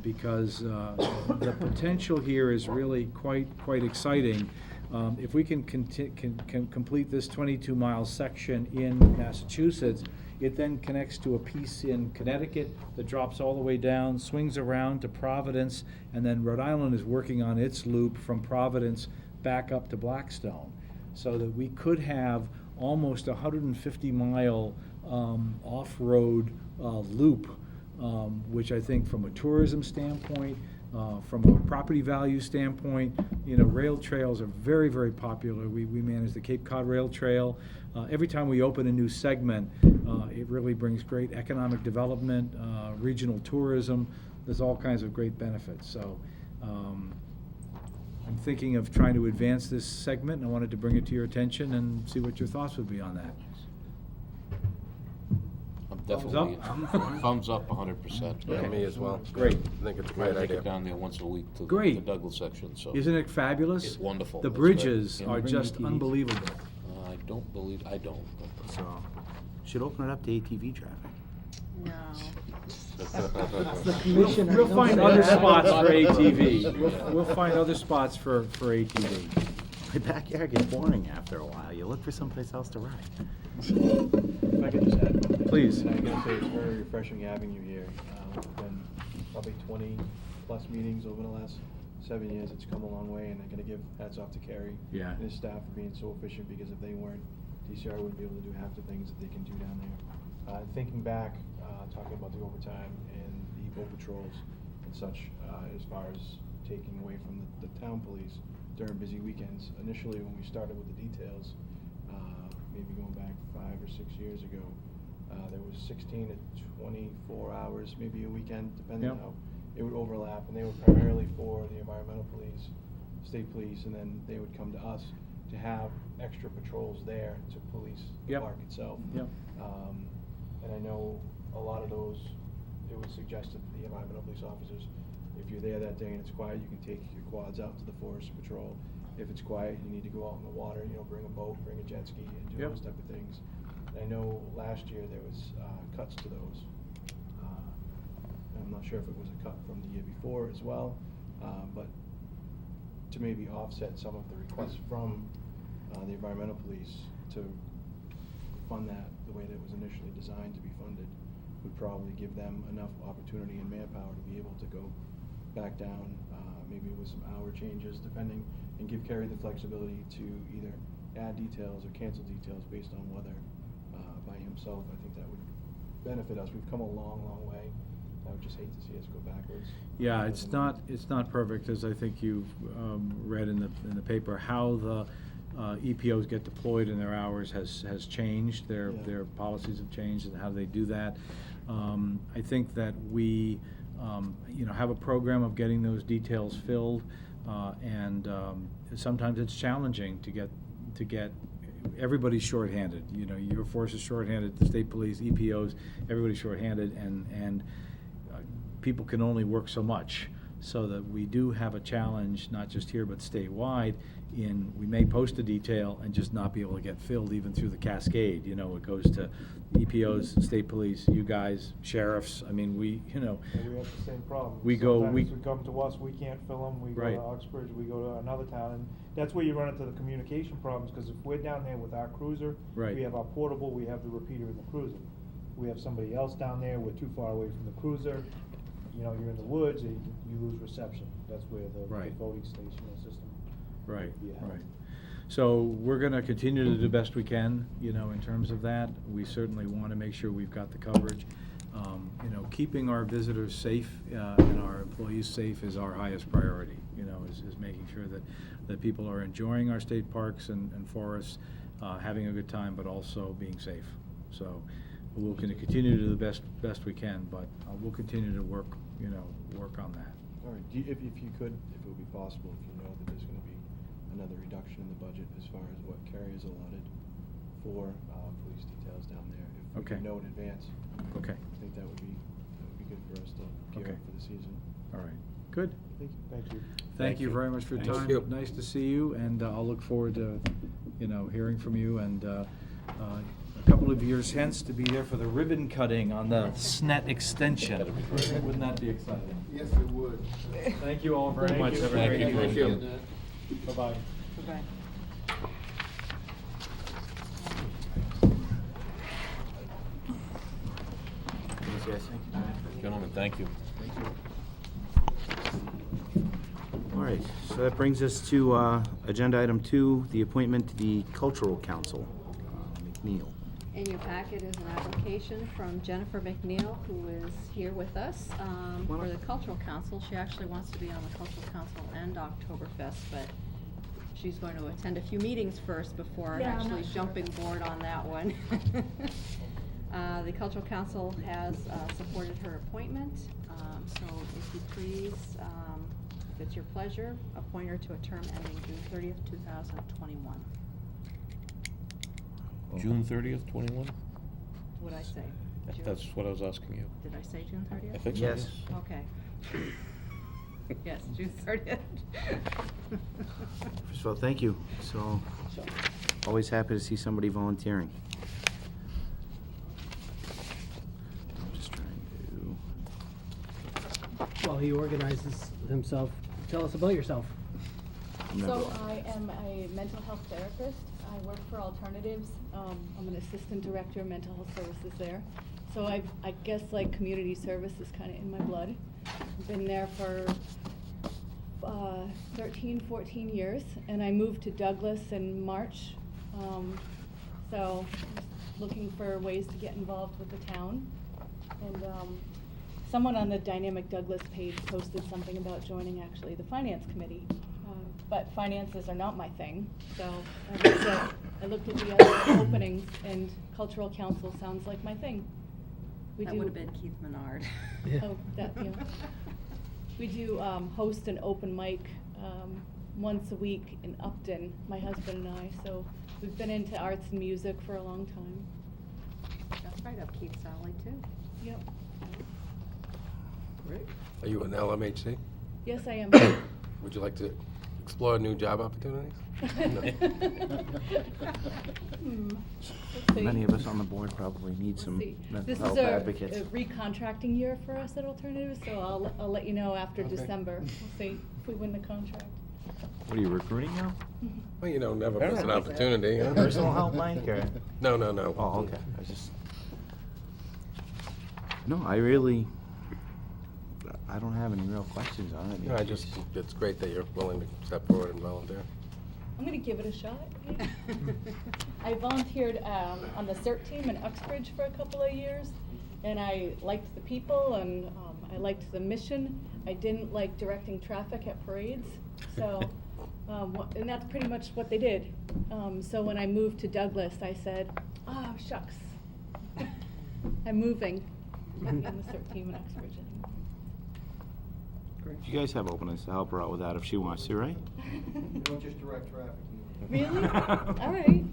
because the potential here is really quite exciting. If we can complete this 22-mile section in Massachusetts, It then connects to a piece in Connecticut that drops all the way down, swings around to Providence, and then Rhode Island is working on its loop from Providence back up to Blackstone, so that we could have almost a 150-mile off-road loop, which I think from a tourism standpoint, from a property value standpoint, rail trails are very, very popular. We manage the Cape Cod Rail Trail. Every time we open a new segment, it really brings great economic development, regional tourism. There's all kinds of great benefits. So I'm thinking of trying to advance this segment, and I wanted to bring it to your attention and see what your thoughts would be on that. I'm Thumbs definitely, up? thumbs up 100%. Yeah, me as well. Great. I think it's a Try to great take idea. it down there once a week to the Great. Douglas section, so. Isn't it fabulous? It's wonderful. The It's great. bridges Can you are bring just ATVs? unbelievable. I don't believe, I don't. but- So, Should open it up to ATV traffic. No. we'll find other spots for ATV. We'll find other spots for ATV. My backyard gets boring after a while. You look for someplace else to ride. If I could just add one thing. Please. And I gotta say, it's very refreshing having you here. It's been probably 20-plus meetings over the last 7 years. It's come a long way, and I gotta give hats off to Kerry Yeah. and his staff for being so efficient, because if they weren't, DCR wouldn't be able to do half the things that they can do down there. Thinking back, talking about the overtime and the boat patrols and such, as far as taking away from the town police during busy weekends. Initially, when we started with the details, maybe going back 5 or 6 years ago, there was 16 to 24 hours, maybe a weekend, depending on Yep. how it would overlap, and they were primarily for the environmental police, state police, and then they would come to us to have extra patrols there to police the Yep. park itself. Yep. And I know a lot of those, it was suggested to the environmental police officers, if you're there that day and it's quiet, you can take your quads out to the forest patrol. If it's quiet, you need to go out in the water, bring a boat, bring a jet ski, and do Yep. those type of things. And I know last year there was cuts to those. I'm not sure if it was a cut from the year before as well, but to maybe offset some of the requests from the environmental police to fund that the way that it was initially designed to be funded would probably give them enough opportunity and manpower to be able to go back down, maybe with some hour changes depending, and give Kerry the flexibility to either add details or cancel details based on weather by himself. I think that would benefit us. We've come a long, long way. I would just hate to see us go backwards. Yeah, it's not perfect, as I think you've read in the paper, how the EPOs get deployed and their hours has changed. Their policies have changed and how they do that. I think that we have a program of getting those details filled, and sometimes it's challenging to get everybody's shorthanded. Your force is shorthanded, the state police, EPOs, everybody's shorthanded, and people can only work so much. So that we do have a challenge, not just here but statewide, in we may post a detail and just not be able to get filled even through the cascade. It goes to EPOs, state police, you guys, sheriffs. I mean, we Yeah, we have the same problem. We Sometimes we come to us, we can't fill them, we go Right. to Uxbridge, we go to another town, and that's where you run into the communication problems, because if we're down there with our cruiser, Right. we have our portable, we have the repeater in the cruiser. We have somebody else down there, we're too far away from the cruiser, you're in the woods, and you lose reception. That's where the Right. voting station system. Right, would be a help. right. So we're going to continue to do the best we can, in terms of that. We certainly want to make sure we've got the coverage. Keeping our visitors safe and our employees safe is our highest priority, is making sure that people are enjoying our state parks and forests, having a good time, but also being safe. So we'll continue to do the best we can, but we'll continue to work on that. All right, if you could, if it would be possible, if you know that there's going to be another reduction in the budget as far as what Kerry has allotted for police details down there, if we Okay. could know in advance. Okay. I think that would be good for us to gear Okay. up for the season. All right, good. Thank you. Thank you. Thank you very much for your Thank time. you. Nice to see you, and I'll look forward to, hearing from you, and a couple of years hence to be there for the ribbon cutting on the SNET extension. Wouldn't that be exciting? Yes, it would. Thank you all very Thank much. you. Have a Thank great you. evening. Thank you. Bye-bye. Bye-bye. Gentlemen, thank you. All right, so that brings us to agenda item 2, the appointment to the Cultural Council. McNeil. In your packet is an application from Jennifer McNeil, who is here with us for the Cultural Council. She actually wants to be on the Cultural Council and Oktoberfest, but she's going to attend a few meetings first before actually jumping board on that one. The Cultural Council has supported her appointment, so if you please, if it's your pleasure, appoint her to a term ending June 30th, 2021. June 30th, 21? What'd I say? June- That's what I was asking you. Did I say June 30th? I think so, Yes. yes. Okay. Yes, June 30th. First of all, thank you. So, always happy to see somebody volunteering. I'm just trying to... Well, he organizes himself. Tell us about yourself. So I am a mental health therapist. I work for Alternatives. I'm an assistant director of mental health services there. So I guess like community service is kind of in my blood. I've been there for 13, 14 years, and I moved to Douglas in March. So just looking for ways to get involved with the town. And someone on the Dynamic Douglas page posted something about joining actually the finance committee. But finances are not my thing, so I looked at the other openings, and Cultural Council sounds like my thing. That would have been Keith Menard. Oh, that, yeah. We do host an open mic once a week in Upton, my husband and I, so we've been into arts and music for a long time. That's right up Keith's alley, too. Yep. Great. Are you an LMHC? Yes, I am. Would you like to explore new job opportunities? Let's see. Many of us on the board probably need some See, mental this health is advocates. a recontracting year for us at Alternatives, so I'll let you know after Okay. December. We'll see if we win the contract. What are you recruiting now? Well, you know, never miss an Alright. opportunity, you know? Personal helpline, Karen? No, no, no. Oh, okay. I was just... No, I really... I don't have any real questions on it. No, it's great that you're willing to step forward and volunteer. I'm gonna give it a shot. I volunteered on the CERT team in Uxbridge for a couple of years, and I liked the people, and I liked the mission. I didn't like directing traffic at parades, so, and that's pretty much what they did. So when I moved to Douglas, I said, oh, shucks. I'm moving. I'm on the CERT team in Uxbridge anymore. You guys have openings to help her out with that if she wants to, right? You don't just direct traffic. Really? All right.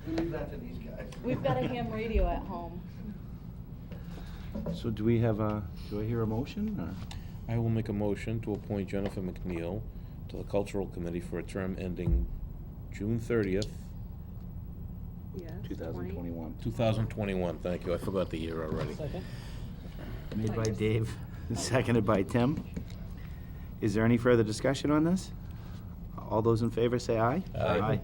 We leave that to these guys. We've got a ham radio at home. So do we have do I hear a motion, or? I will make a motion to appoint Jennifer McNeil to the Cultural Committee for a term ending June 30th, Yes, 2021. 2021. Thank you. I forgot the year already. Second. Made by Dave, seconded by Tim. Is there any further discussion on this? All those in favor say aye. Aye.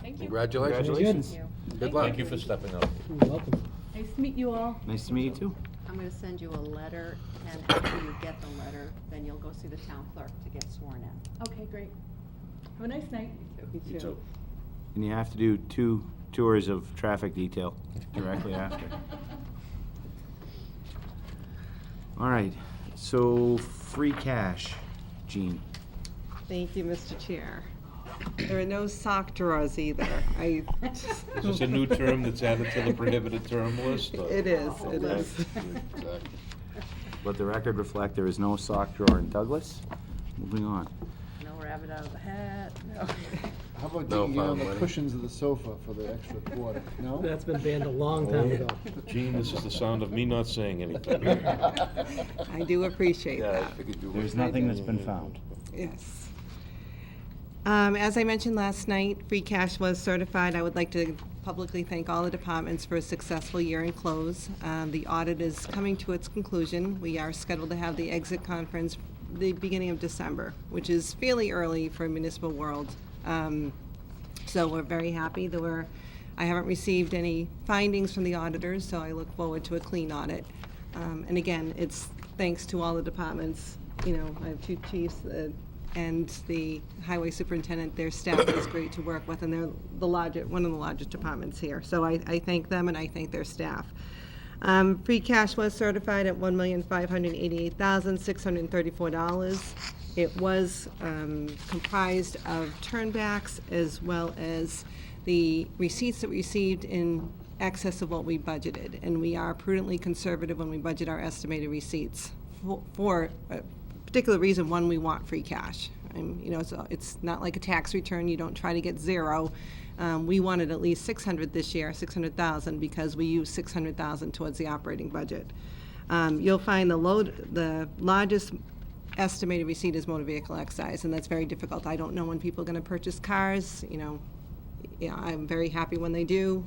Thank you. Congratulations. Congratulations. Thank you. Good luck. Thank you for stepping up. You're welcome. Nice to meet you all. Nice to meet you too. I'm gonna send you a letter, and after you get the letter, then you'll go see the town clerk to get sworn in. Okay, great. Have a nice night. You too. And you have to do 2 tours of traffic detail directly after. All right, so free cash, Jean. Thank you, Mr. Chair. There are no sock drawers either. Is this a new term that's added to the prohibited term list? or- It is, it is. Exactly. Let the record reflect there is no sock drawer in Douglas. Moving on. No rabbit out of the hat, no. How about No digging on fun, the buddy. cushions of the sofa for the extra quarter? No? That's been banned a long time ago. Gene, this is the sound of me not saying anything. I do appreciate that. There's nothing that's been found. Yes. As I mentioned last night, free cash was certified. I would like to publicly thank all the departments for a successful year in close. The audit is coming to its conclusion. We are scheduled to have the exit conference the beginning of December, which is fairly early for municipal world. So we're very happy. There were I haven't received any findings from the auditors, so I look forward to a clean audit. And again, it's thanks to all the departments. You know, I have two chiefs and the highway superintendent. Their staff is great to work with, and they're one of the largest departments here. So I thank them, and I thank their staff. Free cash was certified at $1,588,634. It was comprised of turnbacks as well as the receipts that we received in excess of what we budgeted. And we are prudently conservative when we budget our estimated receipts for a particular reason. One, we want free cash. You know, it's not like a tax return. You don't try to get zero. We wanted at least 600 this year, 600,000, because we used 600,000 towards the operating budget. You'll find the largest estimated receipt is motor vehicle excise, and that's very difficult. I don't know when people are going to purchase cars. You know, I'm very happy when they do.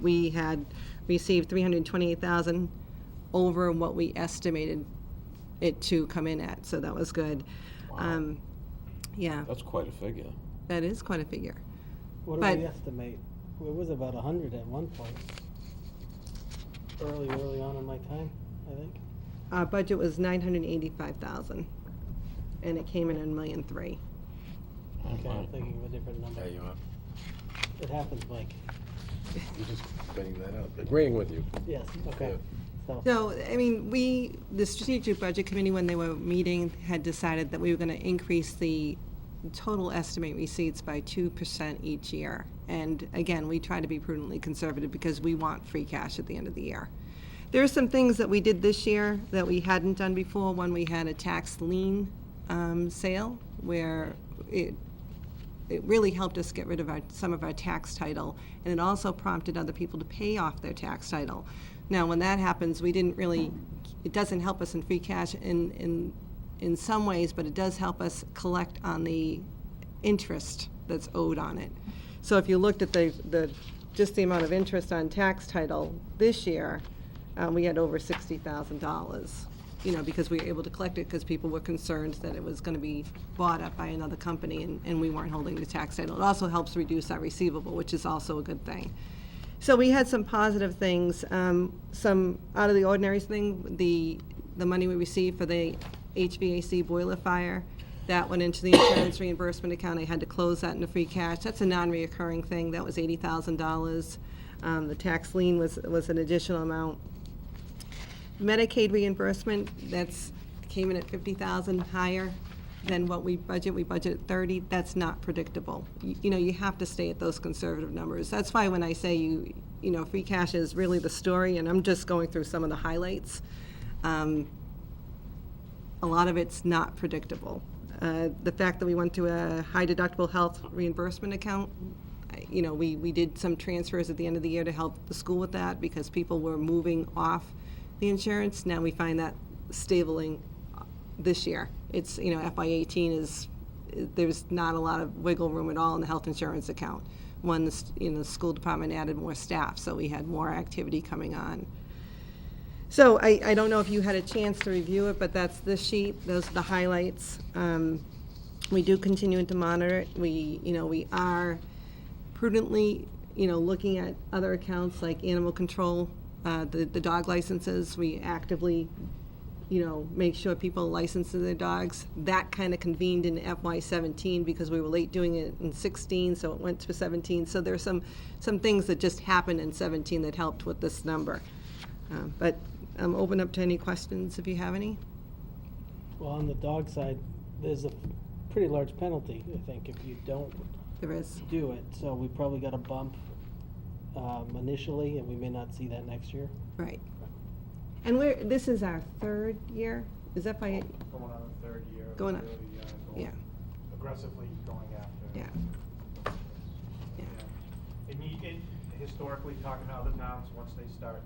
We had received 328,000 over what we estimated it to come in at, so that was good. Wow. Yeah. That's quite a figure. That is quite a figure. What do we estimate? It was about 100 at one point. Early on in my time, I think. Our budget was 985,000, and it came in at $1.3 million. Okay, I'm thinking of a different number. There you are. It happens, Mike. You're just pointing that out, agreeing with you. Yes, okay. So, I mean, the Strategic Budget Committee, when they were meeting, had decided that we were going to increase the total estimate receipts by 2% each year. And again, we try to be prudently conservative because we want free cash at the end of the year. There are some things that we did this year that we hadn't done before. When we had a tax lien sale, where it really helped us get rid of some of our tax title, and it also prompted other people to pay off their tax title. Now, when that happens, it doesn't help us in free cash in some ways, but it does help us collect on the interest that's owed on it. So if you looked at just the amount of interest on tax title this year, we had over $60,000, you know, because we were able to collect it because people were concerned that it was going to be bought up by another company and we weren't holding the tax title. It also helps reduce our receivable, which is also a good thing. So we had some positive things, some out of the ordinary thing. The money we received for the HVAC boiler fire, that went into the insurance reimbursement account. I had to close that into free cash. That's a non-reoccurring thing. That was $80,000. The tax lien was an additional amount. Medicaid reimbursement, came in at $50,000 higher than what we budget. We budgeted $30,000. That's not predictable. You know, you have to stay at those conservative numbers. That's why when I say you know, free cash is really the story, and I'm just going through some of the highlights. A lot of it's not predictable. The fact that we went to a high deductible health reimbursement account, you know, we did some transfers at the end of the year to help the school with that because people were moving off the insurance. Now we find that stabling this year. It's, you know, FY18 there's not a lot of wiggle room at all in the health insurance account. The school department added more staff, so we had more activity coming on. So I don't know if you had a chance to review it, but that's this sheet. Those are the highlights. We do continue to monitor it. We are prudently, looking at other accounts like animal control, the dog licenses. We actively, make sure people license their dogs. That kind of convened in FY17 because we were late doing it in 16, so it went to 17. So there's some things that just happened in 17 that helped with this number. But I'm open up to any questions if you have any. Well, on the dog side, there's a pretty large penalty, I think, if you don't There is. do it. So we probably got a bump initially, and we may not see that next year. Right. And this is our third year? Is that by? Going on the third year. Going on. Really, Yeah. aggressively going after. Yeah. It historically, talking to other towns, once they start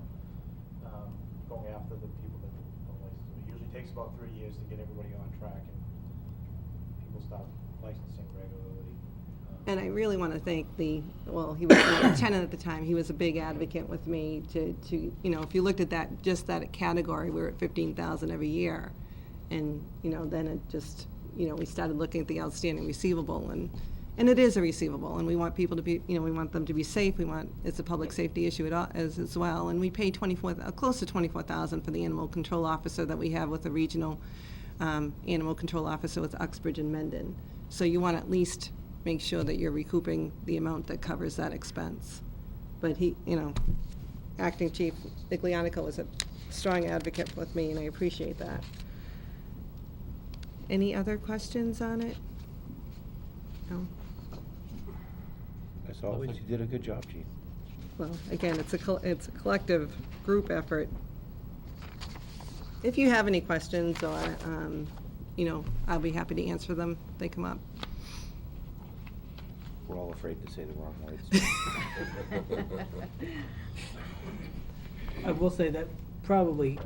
going after the people that don't license, it usually takes about 3 years to get everybody on track and people start licensing regularly. And I really want to thank he was the lieutenant at the time. He was a big advocate with me to if you looked at that category, we were at 15,000 every year. And, then it just, we started looking at the outstanding receivable and And it is a receivable, and we want people to be, we want them to be safe, it's a public safety issue as well, and we pay close to $24,000 for the animal control officer that we have with the regional animal control officer with Uxbridge and Mendon. So you want to at least make sure that you're recouping the amount that covers that expense. But Acting Chief Iglianico is a strong advocate with me, and I appreciate that. Any other questions on it? No? As always, you did a good job, Chief. Well, again, it's a collective group effort. If you have any questions or, I'll be happy to answer them. They come up. We're all afraid to say the wrong words. I will say that probably,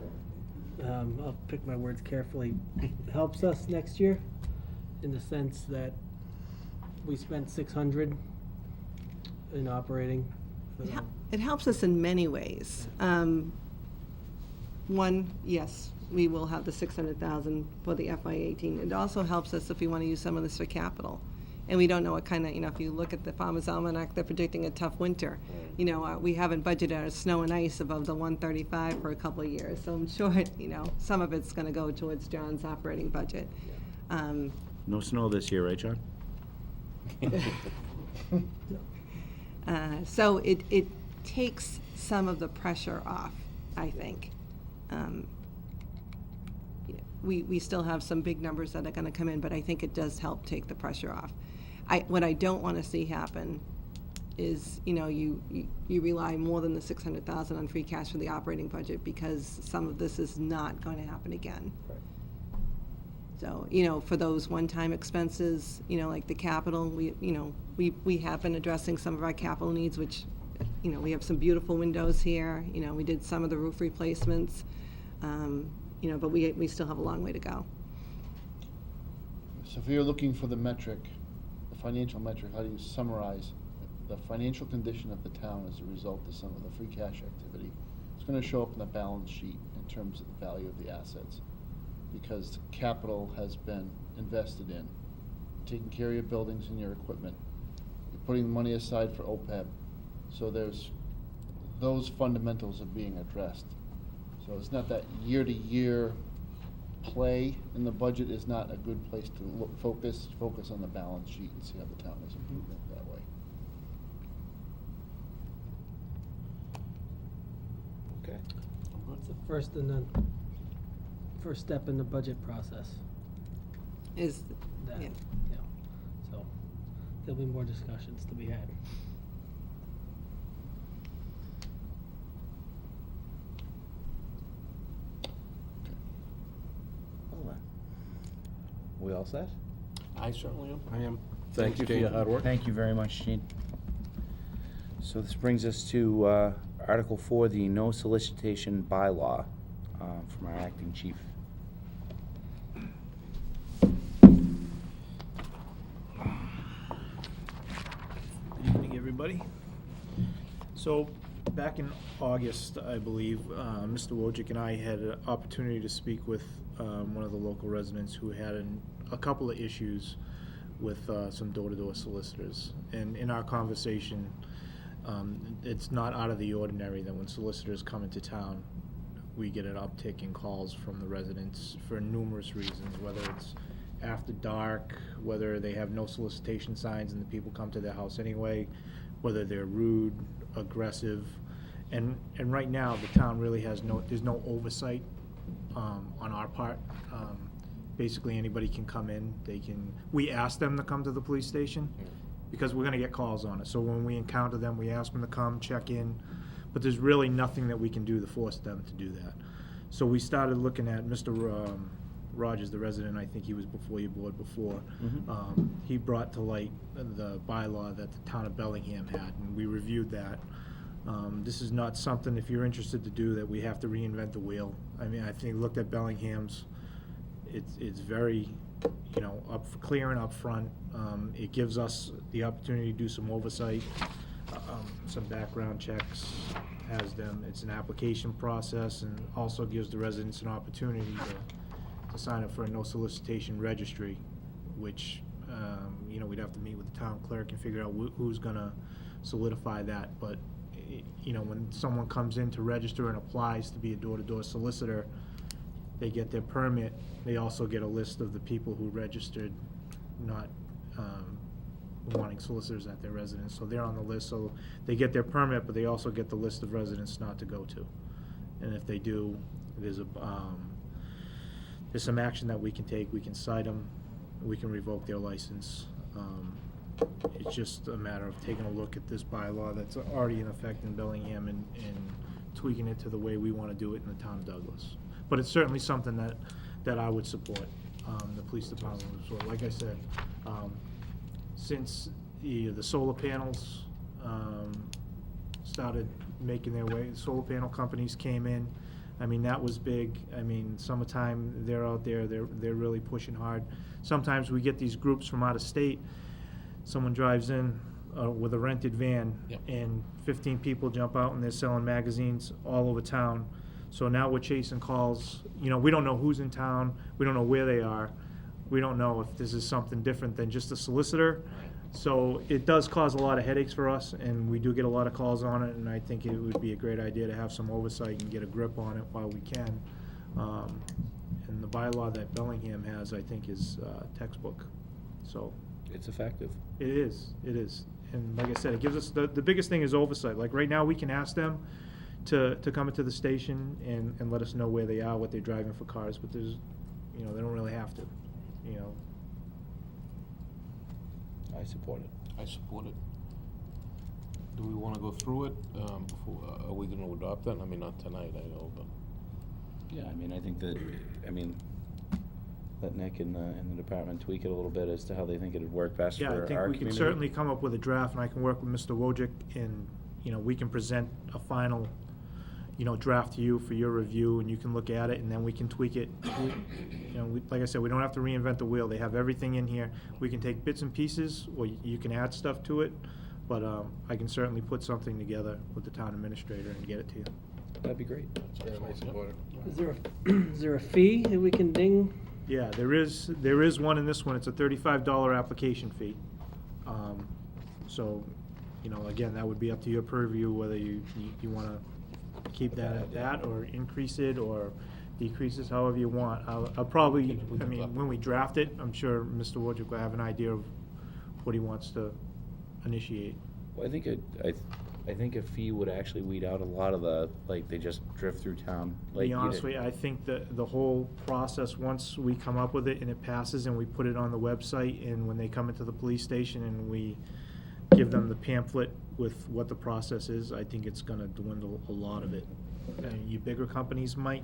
I'll pick my words carefully, helps us next year in the sense that we spent 600 in operating. It helps us in many ways. One, yes, we will have the $600,000 for the FY18. It also helps us if we want to use some of this for capital. And we don't know what kind of, if you look at the Farmer's Almanac, they're predicting a tough winter. We haven't budgeted our snow and ice above the 135 for a couple of years. So I'm sure, some of it's going to go towards John's operating budget. No snow this year, right, John? So it takes some of the pressure off, I think. We still have some big numbers that are going to come in, but I think it does help take the pressure off. What I don't want to see happen is, you rely more than the $600,000 on free cash for the operating budget, because some of this is not going to happen again. So, for those one-time expenses, like the capital, we have been addressing some of our capital needs, which, we have some beautiful windows here. We did some of the roof replacements, but we still have a long way to go. So if you're looking for the metric, the financial metric, how do you summarize the financial condition of the town as a result of some of the free cash activity? It's going to show up in the balance sheet in terms of the value of the assets, because capital has been invested in, taking care of your buildings and your equipment. You're putting money aside for OPEB. So those fundamentals are being addressed. So it's not that year-to-year play in the budget is not a good place to focus on the balance sheet and see how the town is improving that way. Okay. What's the first step in the budget process? Is That, yeah. So there'll be more discussions to be had. Well then, we all set? I certainly am. I am. Thank you for your hard work. Thank you very much, Gene. So this brings us to Article 4, the no solicitation bylaw, from our acting chief. Good evening, everybody. So, back in August, I believe, Mr. Wojcik and I had an opportunity to speak with one of the local residents who had a couple of issues with some door-to-door solicitors. And in our conversation, it's not out of the ordinary that when solicitors come into town, we get an uptick in calls from the residents for numerous reasons, whether it's after dark, whether they have no solicitation signs and the people come to their house anyway, whether they're rude, aggressive. And right now, the town really there's no oversight on our part. Basically, anybody can come in, we ask them to come to the police station because we're gonna get calls on it. So when we encounter them, we ask them to come, check in, but there's really nothing that we can do to force them to do that. So we started looking at Mr. Rogers, the resident, I think he was before your board before. Mm-hmm. He brought to light the bylaw that the town of Bellingham had, and we reviewed that. This is not something, if you're interested to do, that we have to reinvent the wheel. I mean, I think, looked at Bellingham's, it's very, clear and upfront. It gives us the opportunity to do some oversight, some background checks, it's an application process, and also gives the residents an opportunity to sign up for a no solicitation registry, which You know, we'd have to meet with the town clerk and figure out who's gonna solidify that, but, you know, when someone comes in to register and applies to be a door-to-door solicitor, they get their permit, they also get a list of the people who registered not wanting solicitors at their residence, so they're on the list, so they get their permit, but they also get the list of residents not to go to. And if they do, there's some action that we can take. We can cite them, we can revoke their license. It's just a matter of taking a look at this bylaw that's already in effect in Bellingham and tweaking it to the way we want to do it in the town of Douglas. But it's certainly something that I would support, the police department would support. Like I said, since the solar panels started making their way, solar panel companies came in, I mean, that was big. I mean, summertime, they're out there, they're really pushing hard. Sometimes we get these groups from out of state, someone drives in with a rented van, and 15 people jump out and they're selling magazines all over town. So now we're chasing calls. You know, we don't know who's in town, we don't know where they are, we don't know if this is something different than just a solicitor. So it does cause a lot of headaches for us, and we do get a lot of calls on it, and I think it would be a great idea to have some oversight and get a grip on it while we can. And the bylaw that Bellingham has, I think, is textbook, so. It's effective. It is. And like I said, it gives us, the biggest thing is oversight. Like right now, we can ask them to come into the station and let us know where they are, what they're driving for cars, but there's, you know, they don't really have to, you know. I support it. I support it. Do we want to go through it before, are we going to adopt that? I mean, not tonight, I know, but. Yeah, I mean, I think that, let Nick and the department tweak it a little bit as to how they think it'd work best for Yeah, our I community. think we can certainly come up with a draft, and I can work with Mr. Wojcik, and, you know, we can present a final, you know, draft to you for your review, and you can look at it, and then we can tweak it. You know, like I said, we don't have to reinvent the wheel. They have everything in here. We can take bits and pieces, or you can add stuff to it, but I can certainly put something together with the town administrator and get it to you. That'd be great. I support it. Is there a fee that we can ding? Yeah, there is one in this one. It's a $35 application fee. So, you know, again, that would be up to your purview whether you want to keep that at that or increase it or decrease it, however you want. I'll probably, I mean, when we draft it, I'm sure Mr. Wojcik will have an idea of what he wants to initiate. Well, I think a fee would actually weed out a lot of the, like, they just drift through town. To Like be honest with you, I think that the whole process, once we come up with it and it passes and we put it on the website, and when they come into the police station and we give them the pamphlet with what the process is, I think it's gonna dwindle a lot of it. And you bigger companies might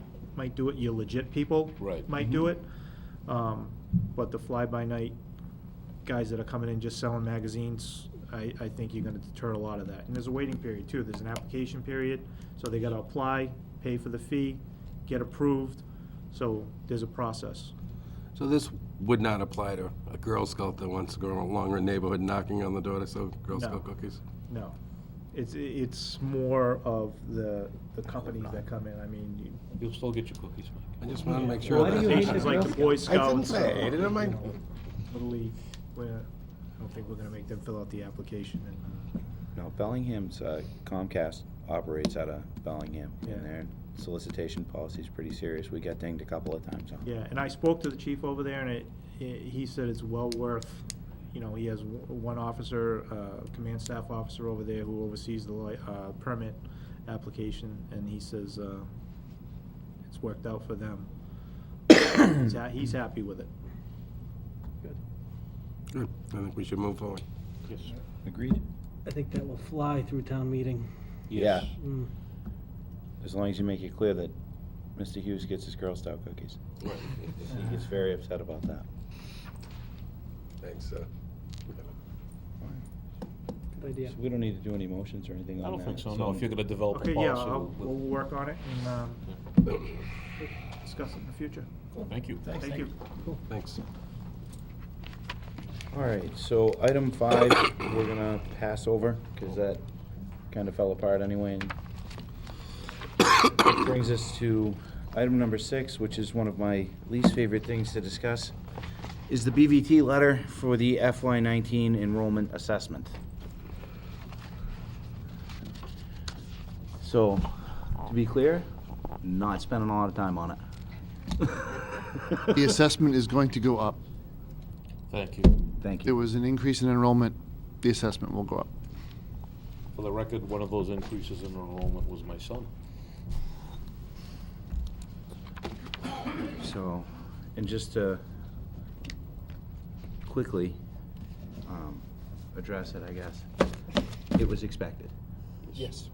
do it, your legit people might do it, but the fly-by-night guys that are coming in just selling magazines, I think you're gonna deter a lot of that. And there's a waiting period too. There's an application period, so they gotta apply, pay for the fee, get approved, so there's a process. So this would not apply to a Girl Scout that wants to go along her neighborhood knocking on the door to sell Girl Scout cookies? No. It's more of the companies that come in. I mean, You'll still get your cookies, Mike. I just want to make sure Why that. do you hate it's the like Girl the Boy I didn't Scouts. say I hated them, Little League, I don't think we're gonna make them fill out the application and, No, Bellingham's, Comcast operates out of Bellingham, Yeah. and their solicitation policy is pretty serious. We got dinged a couple of times on it. yeah, and I spoke to the chief over there, and he said it's well worth, you know, he has one officer, command staff officer over there who oversees the permit application, and he says it's worked out for them. He's happy with it. Good. I think we should move forward. Yes. Agreed? I think that will fly through town meeting. Yeah, Mm. as long as you make it clear that Mr. Hughes gets his Girl Scout cookies. Right. He gets very upset about that. Thanks, Good idea. So we don't need to do any motions or anything on that. I don't think so, no. If you're gonna develop a Okay, policy. yeah, we'll work on it and discuss it in the future. Thank you. Thank you. Thanks. All right, so item 5, we're gonna pass over, because that kind of fell apart anyway. And it brings us to item number 6, which is one of my least favorite things to discuss. is the BVT letter for the FY19 enrollment assessment. So, to be clear, not spending a lot of time on it. The assessment is going to go up. Thank you. Thank There you. was an increase in enrollment, the assessment will go up. For the record, one of those increases in enrollment was my son. So, and just to quickly address it, I guess, it was expected. Yes.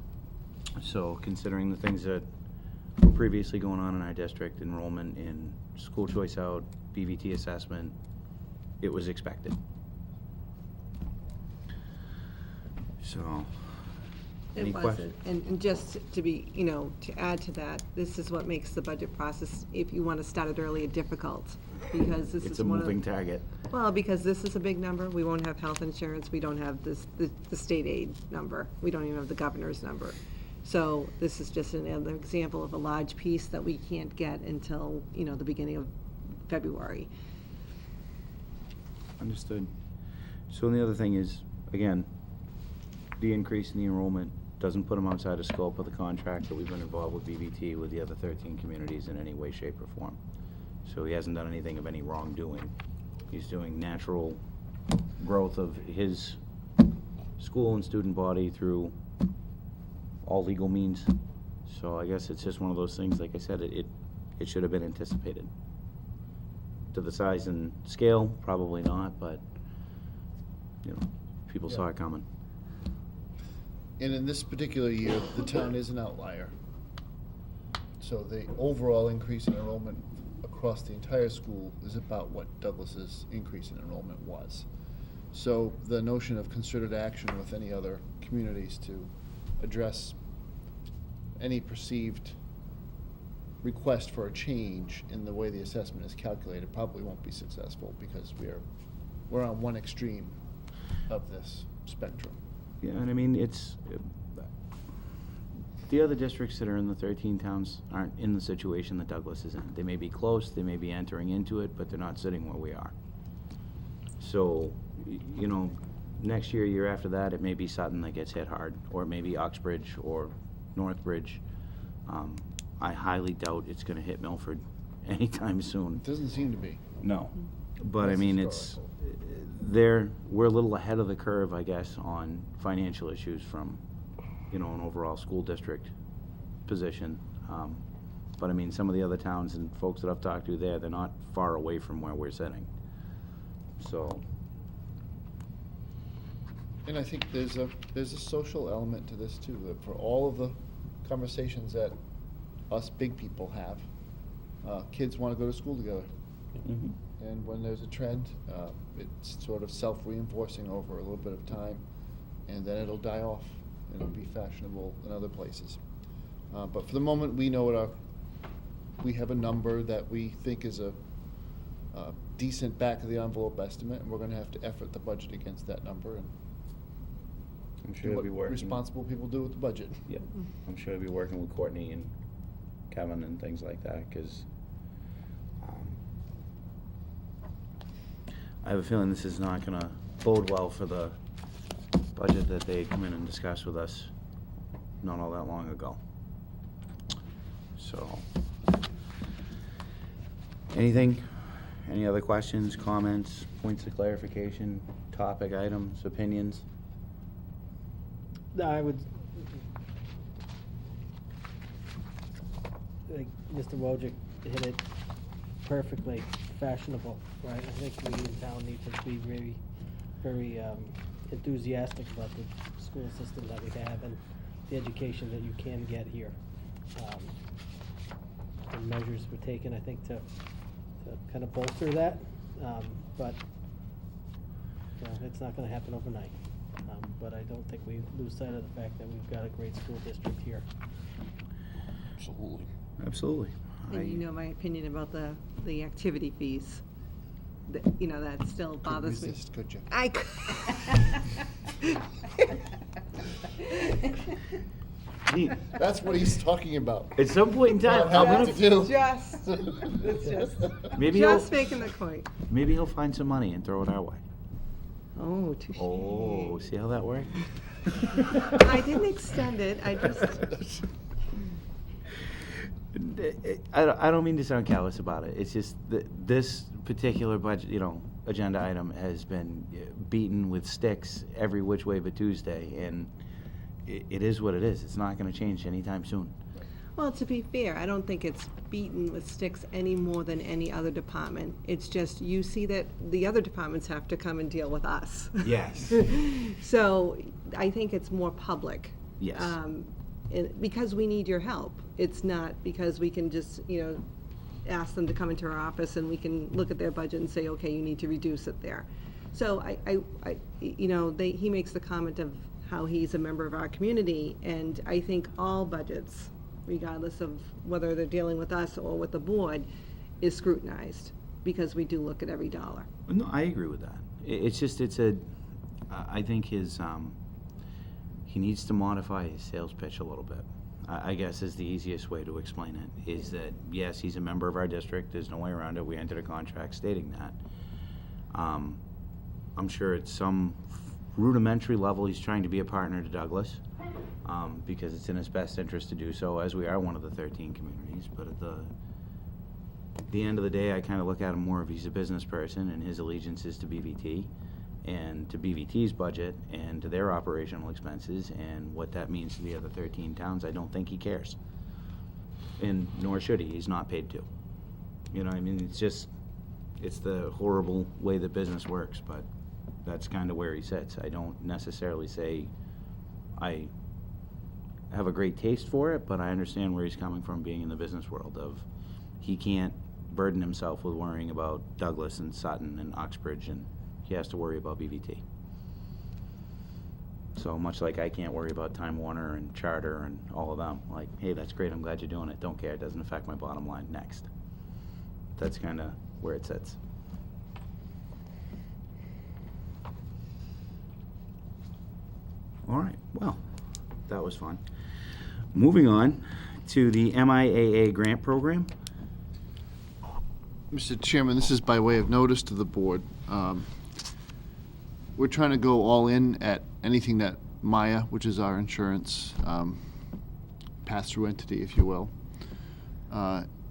So considering the things that were previously going on in our district, enrollment in school choice out, BVT assessment, it was expected. So, any It questions? wasn't, and just to be, to add to that, this is what makes the budget process, if you want to start it earlier, difficult, because this is It's a one of. moving target. Well, because this is a big number, we won't have health insurance, we don't have the state aid number, we don't even have the governor's number. So this is just another example of a large piece that we can't get until, the beginning of February. Understood. So the other thing is, again, the increase in the enrollment doesn't put him outside of scope of the contract that we've been involved with BVT with the other 13 communities in any way, shape, or form. So he hasn't done anything of any wrongdoing. He's doing natural growth of his school and student body through all legal means. So I guess it's just one of those things, like I said, it should have been anticipated. To the size and scale, probably not, but, people saw it coming. And in this particular year, the town is an outlier. So the overall increase in enrollment across the entire school is about what Douglas's increase in enrollment was. So the notion of concerted action with any other communities to address any perceived request for a change in the way the assessment is calculated probably won't be successful, because we're on one extreme of this spectrum. Yeah, and I mean, it's, the other districts that are in the 13 towns aren't in the situation that Douglas is in. They may be close, they may be entering into it, but they're not sitting where we are. So, next year, year after that, it may be Sutton that gets hit hard, or it may be Uxbridge or Northbridge. I highly doubt it's gonna hit Milford anytime soon. It doesn't seem to be. No, but I That's mean, it's, we're a little ahead of the curve, I guess, on financial issues from, an overall school district position. But I mean, some of the other towns and folks that I've talked to there, they're not far away from where we're sitting. So, And I think there's a social element to this too, that for all of the conversations that us big people have, kids want to go to school together. mhm. And when there's a trend, it's sort of self-reinforcing over a little bit of time, and then it'll die off, and it'll be fashionable in other places. But for the moment, we know we have a number that we think is a decent back-of-the-envelope estimate, and we're going to have to effort the budget against that number, and I'm do sure he'll what be working. responsible people do with the budget. Yep, I'm sure he'll be working with Courtney and Kevin and things like that, because I have a feeling this is not gonna bode well for the budget that they come in and discuss with us not all that long ago. So, anything? Any other questions, comments, points of clarification, topic items, opinions? I would, like Mr. Wojcik hit it perfectly, fashionable, right? I think we in town need to be very, very enthusiastic about the school system that we have and the education that you can get here. And measures were taken, I think, to kind of bolster that, but it's not gonna happen overnight. But I don't think we lose sight of the fact that we've got a great school district here. Absolutely. Absolutely. And you know my opinion about the activity fees. That still bothers me. Resist, could you? That's what he's talking about. At some point in time, Not I'm having gonna, to do. It's just, maybe just he'll, making the point. maybe he'll find some money and throw it our way. Oh, touche. Oh, see how that worked? I didn't extend it, I just, I don't mean to sound callous about it. It's just that this particular budget, agenda item has been beaten with sticks every which way but Tuesday, and it is what it is. It's not going to change anytime soon. well, to be fair, I don't think it's beaten with sticks any more than any other department. It's just, you see that the other departments have to come and deal with us. Yes. So, I think it's more public. Yes. Because we need your help. It's not because we can just, ask them to come into our office and we can look at their budget and say, okay, you need to reduce it there. So he makes the comment of how he's a member of our community, and I think all budgets, regardless of whether they're dealing with us or with the board, is scrutinized, because we do look at every dollar. No, I agree with that. It's just, I think he needs to modify his sales pitch a little bit. I guess is the easiest way to explain it, is that, yes, he's a member of our district, there's no way around it, we entered a contract stating that. I'm sure at some rudimentary level he's trying to be a partner to Douglas, because it's in his best interest to do so, as we are one of the 13 communities, but at the end of the day, I kind of look at him more of he's a business person, and his allegiance is to BVT, and to BVT's budget, and to their operational expenses, and what that means to the other 13 towns. I don't think he cares. And nor should he. He's not paid to. It's the horrible way that business works, but that's kind of where he sits. I don't necessarily say I have a great taste for it, but I understand where he's coming from, being in the business world of he can't burden himself with worrying about Douglas and Sutton and Uxbridge, and he has to worry about BVT. So much like I can't worry about Time Warner and Charter and all of them. Like, hey, that's great, I'm glad you're doing it. Don't care, it doesn't affect my bottom line. Next. That's kind of where it sits. All right, well, that was fun. Moving on to the MIAA grant program. Mr. Chairman, this is by way of notice to the board. We're trying to go all in at anything that Maya, which is our insurance pass-through entity, if you will,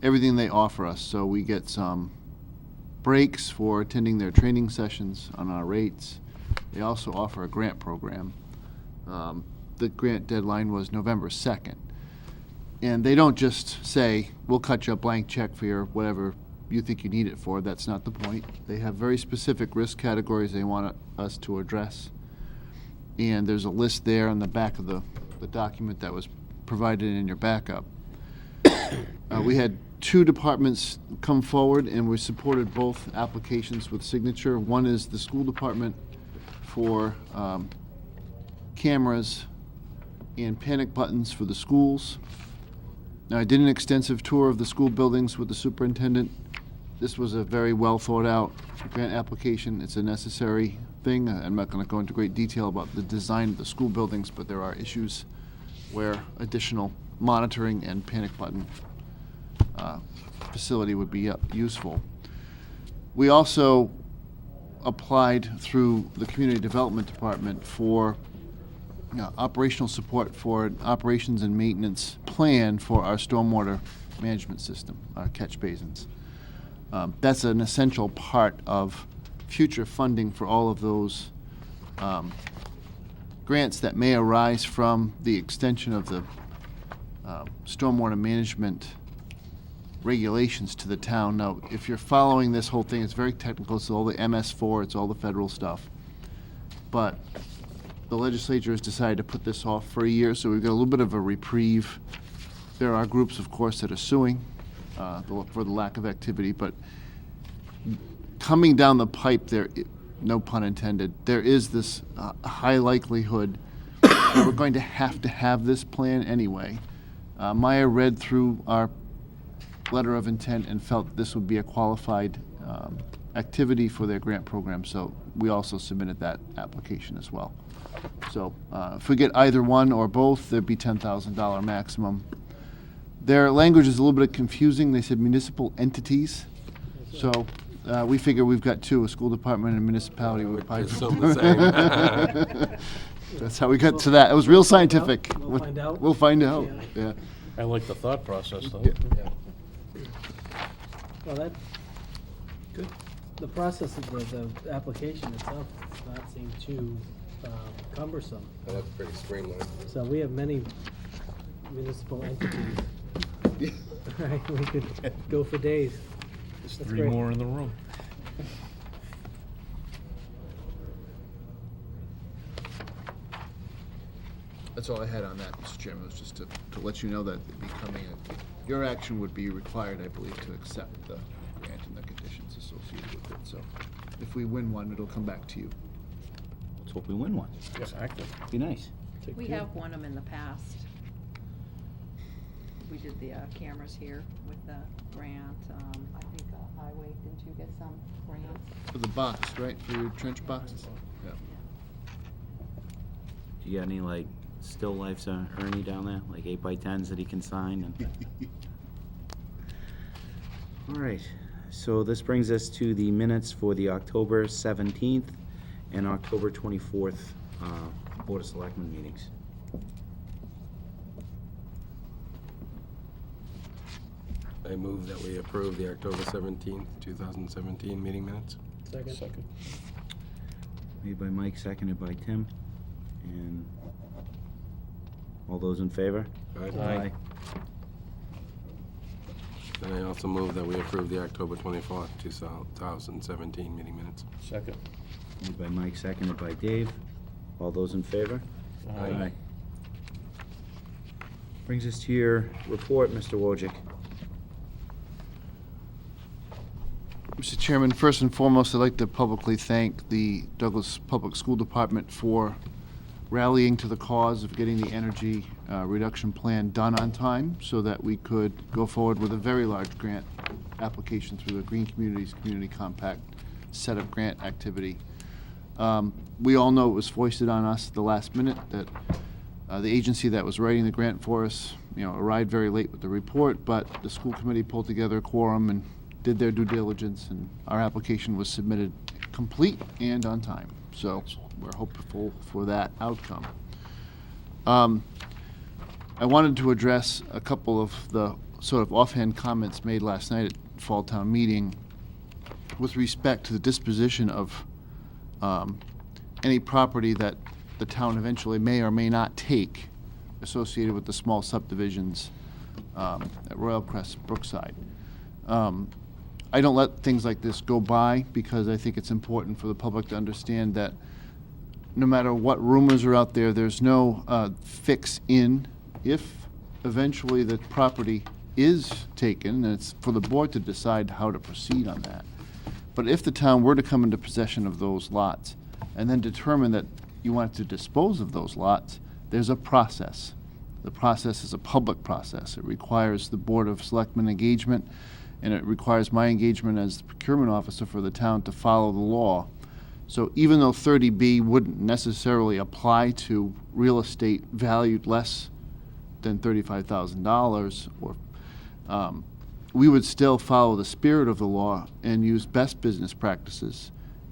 everything they offer us. So we get some breaks for attending their training sessions on our rates. They also offer a grant program. The grant deadline was November 2nd. And they don't just say, we'll cut you a blank check for your whatever you think you need it for. That's not the point. They have very specific risk categories they want us to address. And there's a list there on the back of the document that was provided in your backup. We had 2 departments come forward, and we supported both applications with signature. One is the school department for cameras and panic buttons for the schools. Now, I did an extensive tour of the school buildings with the superintendent. This was a very well thought out grant application. It's a necessary thing. I'm not going to go into great detail about the design of the school buildings, but there are issues where additional monitoring and panic button facility would be useful. We also applied through the Community Development Department for operational support for an operations and maintenance plan for our stormwater management system, our catch basins. That's an essential part of future funding for all of those grants that may arise from the extension of the stormwater management regulations to the town. Now, if you're following this whole thing, it's very technical. It's all the MS4, it's all the federal stuff. But the legislature has decided to put this off for a year, so we've got a little bit of a reprieve. There are groups, of course, that are suing for the lack of activity, but coming down the pipe there, no pun intended, there is this high likelihood that we're going to have this plan anyway. Maya read through our letter of intent and felt this would be a qualified activity for their grant program, so we also submitted that application as well. So if we get either one or both, there'd be $10,000 maximum. Their language is a little bit confusing. They said municipal entities. So we figure we've got two, a school department and a municipality. Would probably assume the same. That's how we got to that. It was real scientific. We'll find out. We'll find out, yeah. I like the thought process, though. Well, that, good. The process of the application itself does not seem too cumbersome. Oh, that's pretty streamlined. So we have many municipal entities. Right, we could go for days. There's That's 3 great. more in the room. That's all I had on that, Mr. Chairman, was just to let you know that it'd be coming, your action would be required, I believe, to accept the grant and the conditions associated with it. So if we win one, it'll come back to you. Let's hope we win one. Exactly. Be nice. We have won them in the past. We did the cameras here with the grant. I think highway, didn't you get some grants? For the box, right, for your trench boxes? Yeah. Do you got any, like, still lifes of Ernie down there, like 8x10s that he can sign? And all right, so this brings us to the minutes for the October 17th and October 24th Board of Selectmen meetings. I move that we approve the October 17th, 2017 meeting minutes. Second. Made by Mike, seconded by Tim. And all those in favor? Aye. And I also move that we approve the October 24th, 2017 meeting minutes. Second. Made by Mike, seconded by Dave. All those in favor? Aye. Brings us to your report, Mr. Wojcik. Mr. Chairman, first and foremost, I'd like to publicly thank the Douglas Public School Department for rallying to the cause of getting the energy reduction plan done on time so that we could go forward with a very large grant application through the Green Communities Community Compact set of grant activity. We all know it was foisted on us at the last minute that the agency that was writing the grant for us, arrived very late with the report, but the school committee pulled together a quorum and did their due diligence, and our application was submitted complete and on time. So we're hopeful for that outcome. I wanted to address a couple of the sort of offhand comments made last night at Fall Town Meeting with respect to the disposition of any property that the town eventually may or may not take associated with the small subdivisions at Royal Crest, Brookside. I don't let things like this go by because I think it's important for the public to understand that no matter what rumors are out there, there's no fix in if eventually the property is taken, and it's for the board to decide how to proceed on that. But if the town were to come into possession of those lots and then determine that you want to dispose of those lots, there's a process. The process is a public process. It requires the Board of Selectmen engagement, and it requires my engagement as the procurement officer for the town to follow the law. So even though 30B wouldn't necessarily apply to real estate valued less than $35,000, or we would still follow the spirit of the law and use best business practices.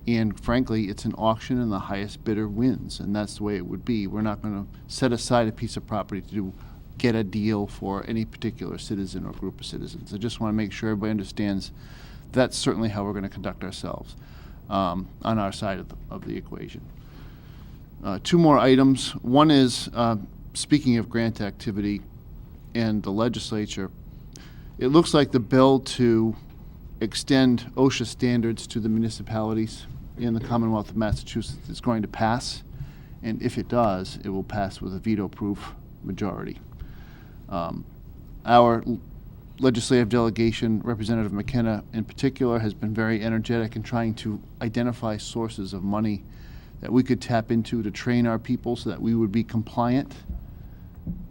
And frankly, it's an auction and the highest bidder wins, and that's the way it would be. We're not going to set aside a piece of property to get a deal for any particular citizen or group of citizens. I just want to make sure everybody understands that's certainly how we're going to conduct ourselves on our side of the equation. 2 more items. One is, speaking of grant activity and the legislature, it looks like the bill to extend OSHA standards to the municipalities in the Commonwealth of Massachusetts is going to pass, and if it does, it will pass with a veto-proof majority. Our legislative delegation, Representative McKenna in particular, has been very energetic in trying to identify sources of money that we could tap into to train our people so that we would be compliant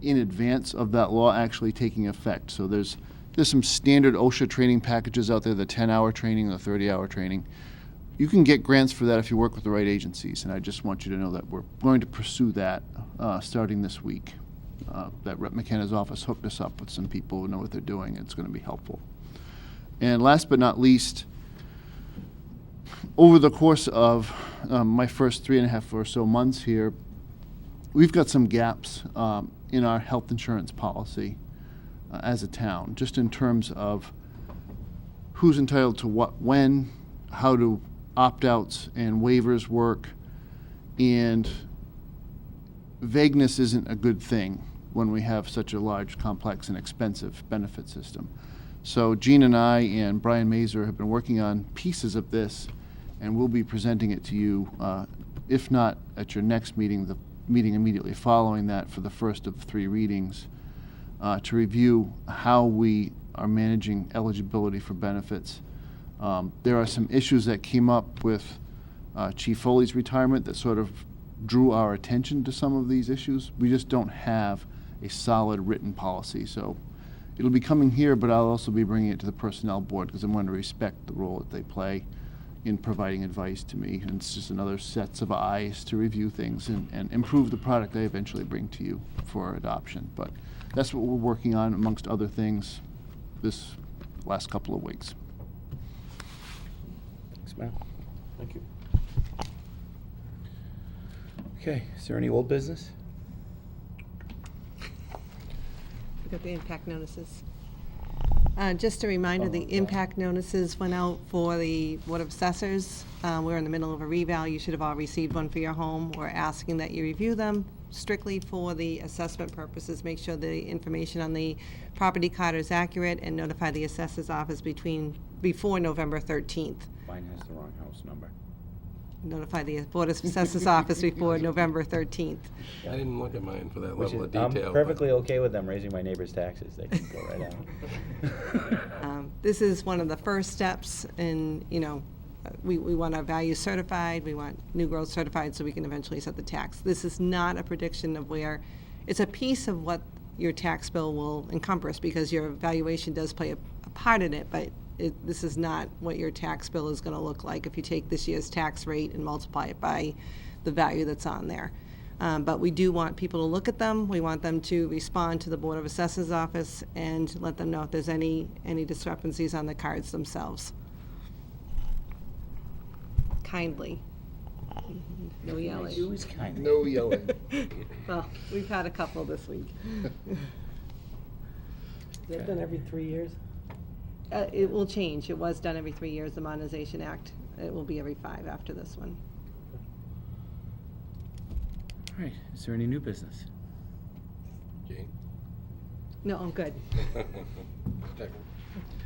in advance of that law actually taking effect. So there's some standard OSHA training packages out there, the 10-hour training, the 30-hour training. you can get grants for that if you work with the right agencies, and I just want you to know that we're going to pursue that starting this week. That Rep. McKenna's office hooked us up with some people who know what they're doing. It's going to be helpful. And last but not least, over the course of my first 3.5 or so months here, we've got some gaps in our health insurance policy as a town, just in terms of who's entitled to what when, how do opt-outs and waivers work, and vagueness isn't a good thing when we have such a large, complex, and expensive benefit system. So Gene and I and Brian Mazur have been working on pieces of this, and we'll be presenting it to you, if not at your next meeting, the meeting immediately following that for the first of 3 readings, to review how we are managing eligibility for benefits. There are some issues that came up with Chief Foley's retirement that sort of drew our attention to some of these issues. We just don't have a solid written policy, so it'll be coming here, but I'll also be bringing it to the Personnel Board because I want to respect the role that they play in providing advice to me. And it's just another sets of eyes to review things and improve the product I eventually bring to you for adoption. But that's what we're working on, amongst other things, this last couple of weeks. Thanks, Matt. Thank you. Okay, is there any old business? We got the impact notices. Just a reminder, the impact notices went out for the Board of Assessors. We're in the middle of a reval. You should have all received one for your home. We're asking that you review them strictly for the assessment purposes. Make sure the information on the property card is accurate and notify the assessor's office before November 13th. Mine has the wrong house number. Notify the Board of Assessors office before November 13th. I didn't look at mine for that Which level is, of detail. I'm perfectly okay with them raising my neighbor's taxes. They can go right out. This is one of the first steps in, we want our values certified, we want new growth certified so we can eventually set the tax. This is not a prediction of where, it's a piece of what your tax bill will encompass because your valuation does play a part in it, but this is not what your tax bill is going to look like if you take this year's tax rate and multiply it by the value that's on there. But we do want people to look at them. We want them to respond to the Board of Assessors office and let them know if there's any discrepancies on the cards themselves. Kindly. No yelling. Use kindly. No yelling. Well, we've had a couple this week. Is that done every 3 years? It will change. It was done every 3 years, the Modernization Act. It will be every 5 after this one. All right, is there any new business? Jane? No, I'm good.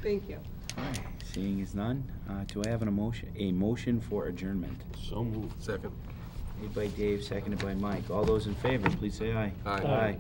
Thank you. All right, seeing as none, do I have a motion for adjournment? So moved. Second. Made by Dave, seconded by Mike. All those in favor, please say aye. Aye. Aye.